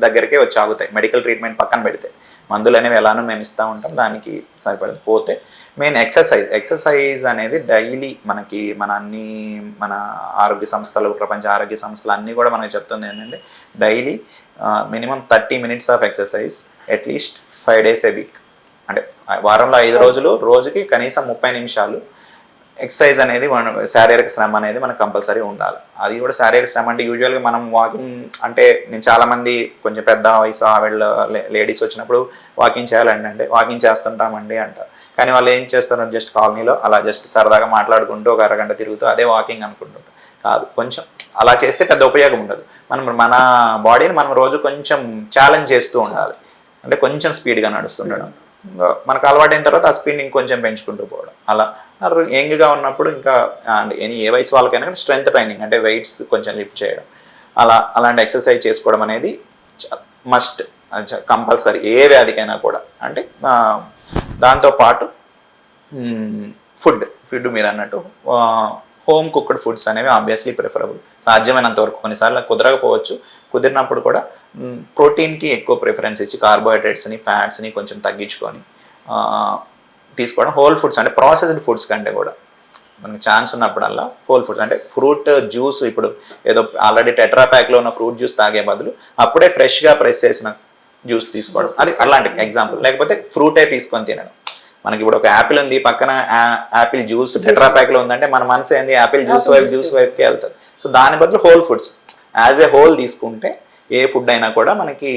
దగ్గరికే వచ్చి ఆగుతాయి. మెడికల్ ట్రీట్మెంట్ పక్కన పెడితే మందులు అనేవి ఎలానో మేము ఇస్తూ ఉంటాం, దానికి సరిపడదు. పోతే మెయిన్ ఎక్సర్సైజ్ అనేది డైలీ మన ఆరోగ్య సంస్థలు, ప్రపంచ ఆరోగ్య సంస్థలు అన్నీ కూడా మనకి చెప్తుంది ఏంటంటే, daily minimum 30 minutes of exercise at least 5 days a week. అంటే వారంలో 5 రోజులు, రోజుకి కనీసం 30 నిమిషాలు ఎక్సర్సైజ్ అనేది శారీరక శ్రమ అనేది మనకు కంపల్సరీ ఉండాలి. అది కూడా శారీరక శ్రమ అంటే యూజువల్గా మనం వాకింగ్ అంటే, నేను చాలామంది కొంచెం పెద్ద వయసు ఆవిడ లేడీస్ వచ్చినప్పుడు వాకింగ్ చేయాలండి అంటే, వాకింగ్ చేస్తుంటామండి అంటారు. కానీ వాళ్ళు ఏం చేస్తారు, జస్ట్ కాలనీలో అలా జస్ట్ సరదాగా మాట్లాడుకుంటూ ఒక అరగంట తిరుగుతూ అదే వాకింగ్ అనుకుంటుంటారు. కాదు, కొంచెం అలా చేస్తే పెద్ద ఉపయోగం ఉండదు. మన బాడీని మనం రోజు కొంచెం ఛాలెంజ్ చేస్తూ ఉండాలి. అంటే కొంచెం స్పీడ్గా నడుస్తుండడం, మనకు అలవాటైన తర్వాత ఆ స్పీడ్ ఇంకొంచెం పెంచుకుంటూ పోవడం. అలా యంగ్గా ఉన్నప్పుడు ఇంకా ఏ వయసు వాళ్ళకైనా స్ట్రెంత్ ట్రైనింగ్ అంటే వెయిట్స్ కొంచెం లిఫ్ట్ చేయడం, అలాంటి ఎక్సర్సైజ్ చేసుకోవడం అనేది మస్ట్, కంపల్సరీ ఏ వ్యాధికైనా కూడా. అంటే దాంతోపాటు ఫుడ్ మీరు అన్నట్టు హోమ్ కుక్డ్ ఫుడ్స్ అనేవి ఆబ్వియస్లీ ప్రిఫరబుల్. సాధ్యమైనంత వరకు, కొన్నిసార్లు కుదరకపోవచ్చు, కుదిరినప్పుడు కూడా ప్రోటీన్కి ఎక్కువ ప్రిఫరెన్స్ ఇచ్చి కార్బోహైడ్రేట్స్ని, ఫ్యాట్స్ని కొంచెం తగ్గించుకొని తీసుకోవడం. హోల్ ఫుడ్స్ అంటే ప్రాసెస్డ్ ఫుడ్స్ కంటే కూడా మనకి ఛాన్స్ ఉన్నప్పుడల్లా హోల్ ఫుడ్స్ అంటే ఫ్రూట్ జ్యూస్, ఇప్పుడు ఏదో ఆల్రెడీ టెట్రా ప్యాక్లో ఉన్న ఫ్రూట్ జ్యూస్ తాగే బదులు అప్పుడే ఫ్రెష్గా ప్రెస్ చేసిన జ్యూస్ తీసుకోవడం, అది అలాంటి ఎగ్జాంపుల్. లేకపోతే ఫ్రూటే తీసుకొని తినడం. మనకి ఇప్పుడు ఒక యాపిల్ ఉంది, పక్కన యాపిల్ జ్యూస్ టెట్రా ప్యాక్లో ఉందంటే మన మనసు ఏంది, యాపిల్ జ్యూస్ వైపుకి వెళ్తుంది. సో దాని బదులు whole foods as a whole తీసుకుంటే ఏ ఫుడ్ అయినా కూడా మనకి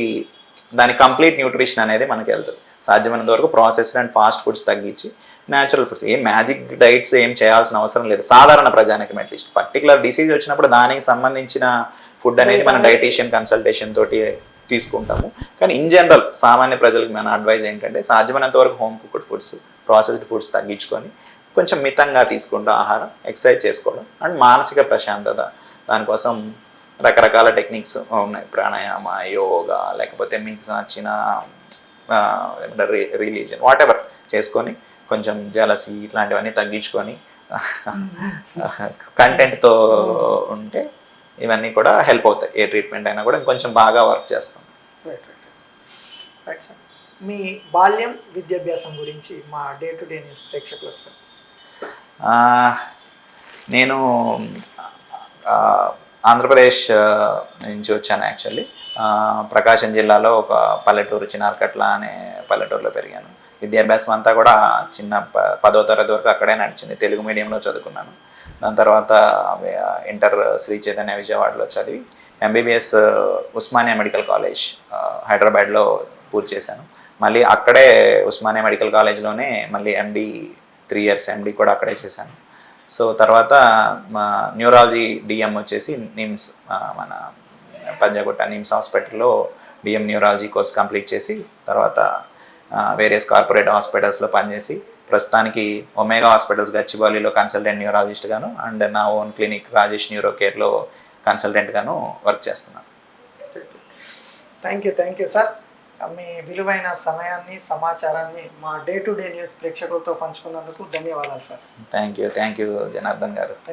దాని కంప్లీట్ న్యూట్రిషన్ అనేది మనకి వెళ్తుంది. సాధ్యమైనంత వరకు ప్రాసెస్డ్ అండ్ ఫాస్ట్ ఫుడ్స్ తగ్గించి న్యాచురల్ ఫుడ్స్, ఏం మ్యాజిక్ డైట్స్ ఏం చేయాల్సిన అవసరం లేదు. సాధారణ ప్రజానికి అట్లీస్ట్ పర్టికులర్ డిసీజ్ వచ్చినప్పుడు దానికి సంబంధించిన ఫుడ్ అనేది మనం డైటీషియన్ కన్సల్టేషన్ తోటి తీసుకుంటాము. కానీ ఇన్ జనరల్ సామాన్య ప్రజలకు మన అడ్వైజ్ ఏంటంటే, సాధ్యమైనంత వరకు home cooked foods, processed foods తగ్గించుకొని కొంచెం మితంగా తీసుకుంటూ ఆహారం, ఎక్సర్సైజ్ చేసుకోవడం అండ్ మానసిక ప్రశాంతత. దానికోసం రకరకాల టెక్నిక్స్ ఉన్నాయి, ప్రాణాయామ, యోగా, లేకపోతే మీకు నచ్చిన రిలీజియన్ వాట్ ఎవర్ చేసుకొని కొంచెం జలసి ఇట్లాంటివన్నీ తగ్గించుకొని కంటెంట్తో ఉంటే ఇవన్నీ కూడా హెల్ప్ అవుతాయి. ఏ ట్రీట్మెంట్ అయినా కూడా కొంచెం బాగా వర్క్ చేస్తాం. Right sir. మీ బాల్యం, విద్యాభ్యాసం గురించి మా డే టు డే న్యూస్ ప్రేక్షకులకు సార్. నేను ఆంధ్రప్రదేశ్ నుంచి వచ్చాను. యాక్చువల్లీ ప్రకాశం జిల్లాలో ఒక పల్లెటూరు, చిన్నార్కట్ల అనే పల్లెటూరులో పెరిగాను. విద్యాభ్యాసం అంతా కూడా చిన్న 10వ తరగతి వరకు అక్కడే నడిచింది. తెలుగు మీడియంలో చదువుకున్నాను. దాని తర్వాత ఇంటర్ శ్రీ చైతన్య విజయవాడలో చదివి ఎంబీబీఎస్ ఉస్మానియా మెడికల్ కాలేజ్ హైదరాబాద్లో పూర్తి చేశాను. మళ్ళీ అక్కడే ఉస్మానియా మెడికల్ కాలేజ్లోనే మళ్ళీ ఎండి 3 years ఎండి కూడా అక్కడే చేశాను. సో తర్వాత మా న్యూరాలజీ డిఎం వచ్చేసి నిమ్స్, మన పంజాగుట్ట నిమ్స్ హాస్పిటల్లో డిఎం న్యూరాలజీ కోర్స్ కంప్లీట్ చేసి తర్వాత వేరియస్ కార్పొరేట్ హాస్పిటల్స్లో పనిచేసి ప్రస్తుతానికి ఒమేగా హాస్పిటల్స్ గచ్చిబౌలిలో కన్సల్టెంట్ న్యూరాలజిస్ట్ గాను అండ్ నా ఓన్ క్లినిక్ రాజేష్ న్యూరో కేర్లో కన్సల్టెంట్ గాను వర్క్ చేస్తున్నాను. Thank you sir. మీ విలువైన సమయాన్ని సమాచారాన్ని మా డే టు డే న్యూస్ ప్రేక్షకులతో పంచుకున్నందుకు ధన్యవాదాలు సార్. థ్యాంక్ యూ జనార్దన్ గారు.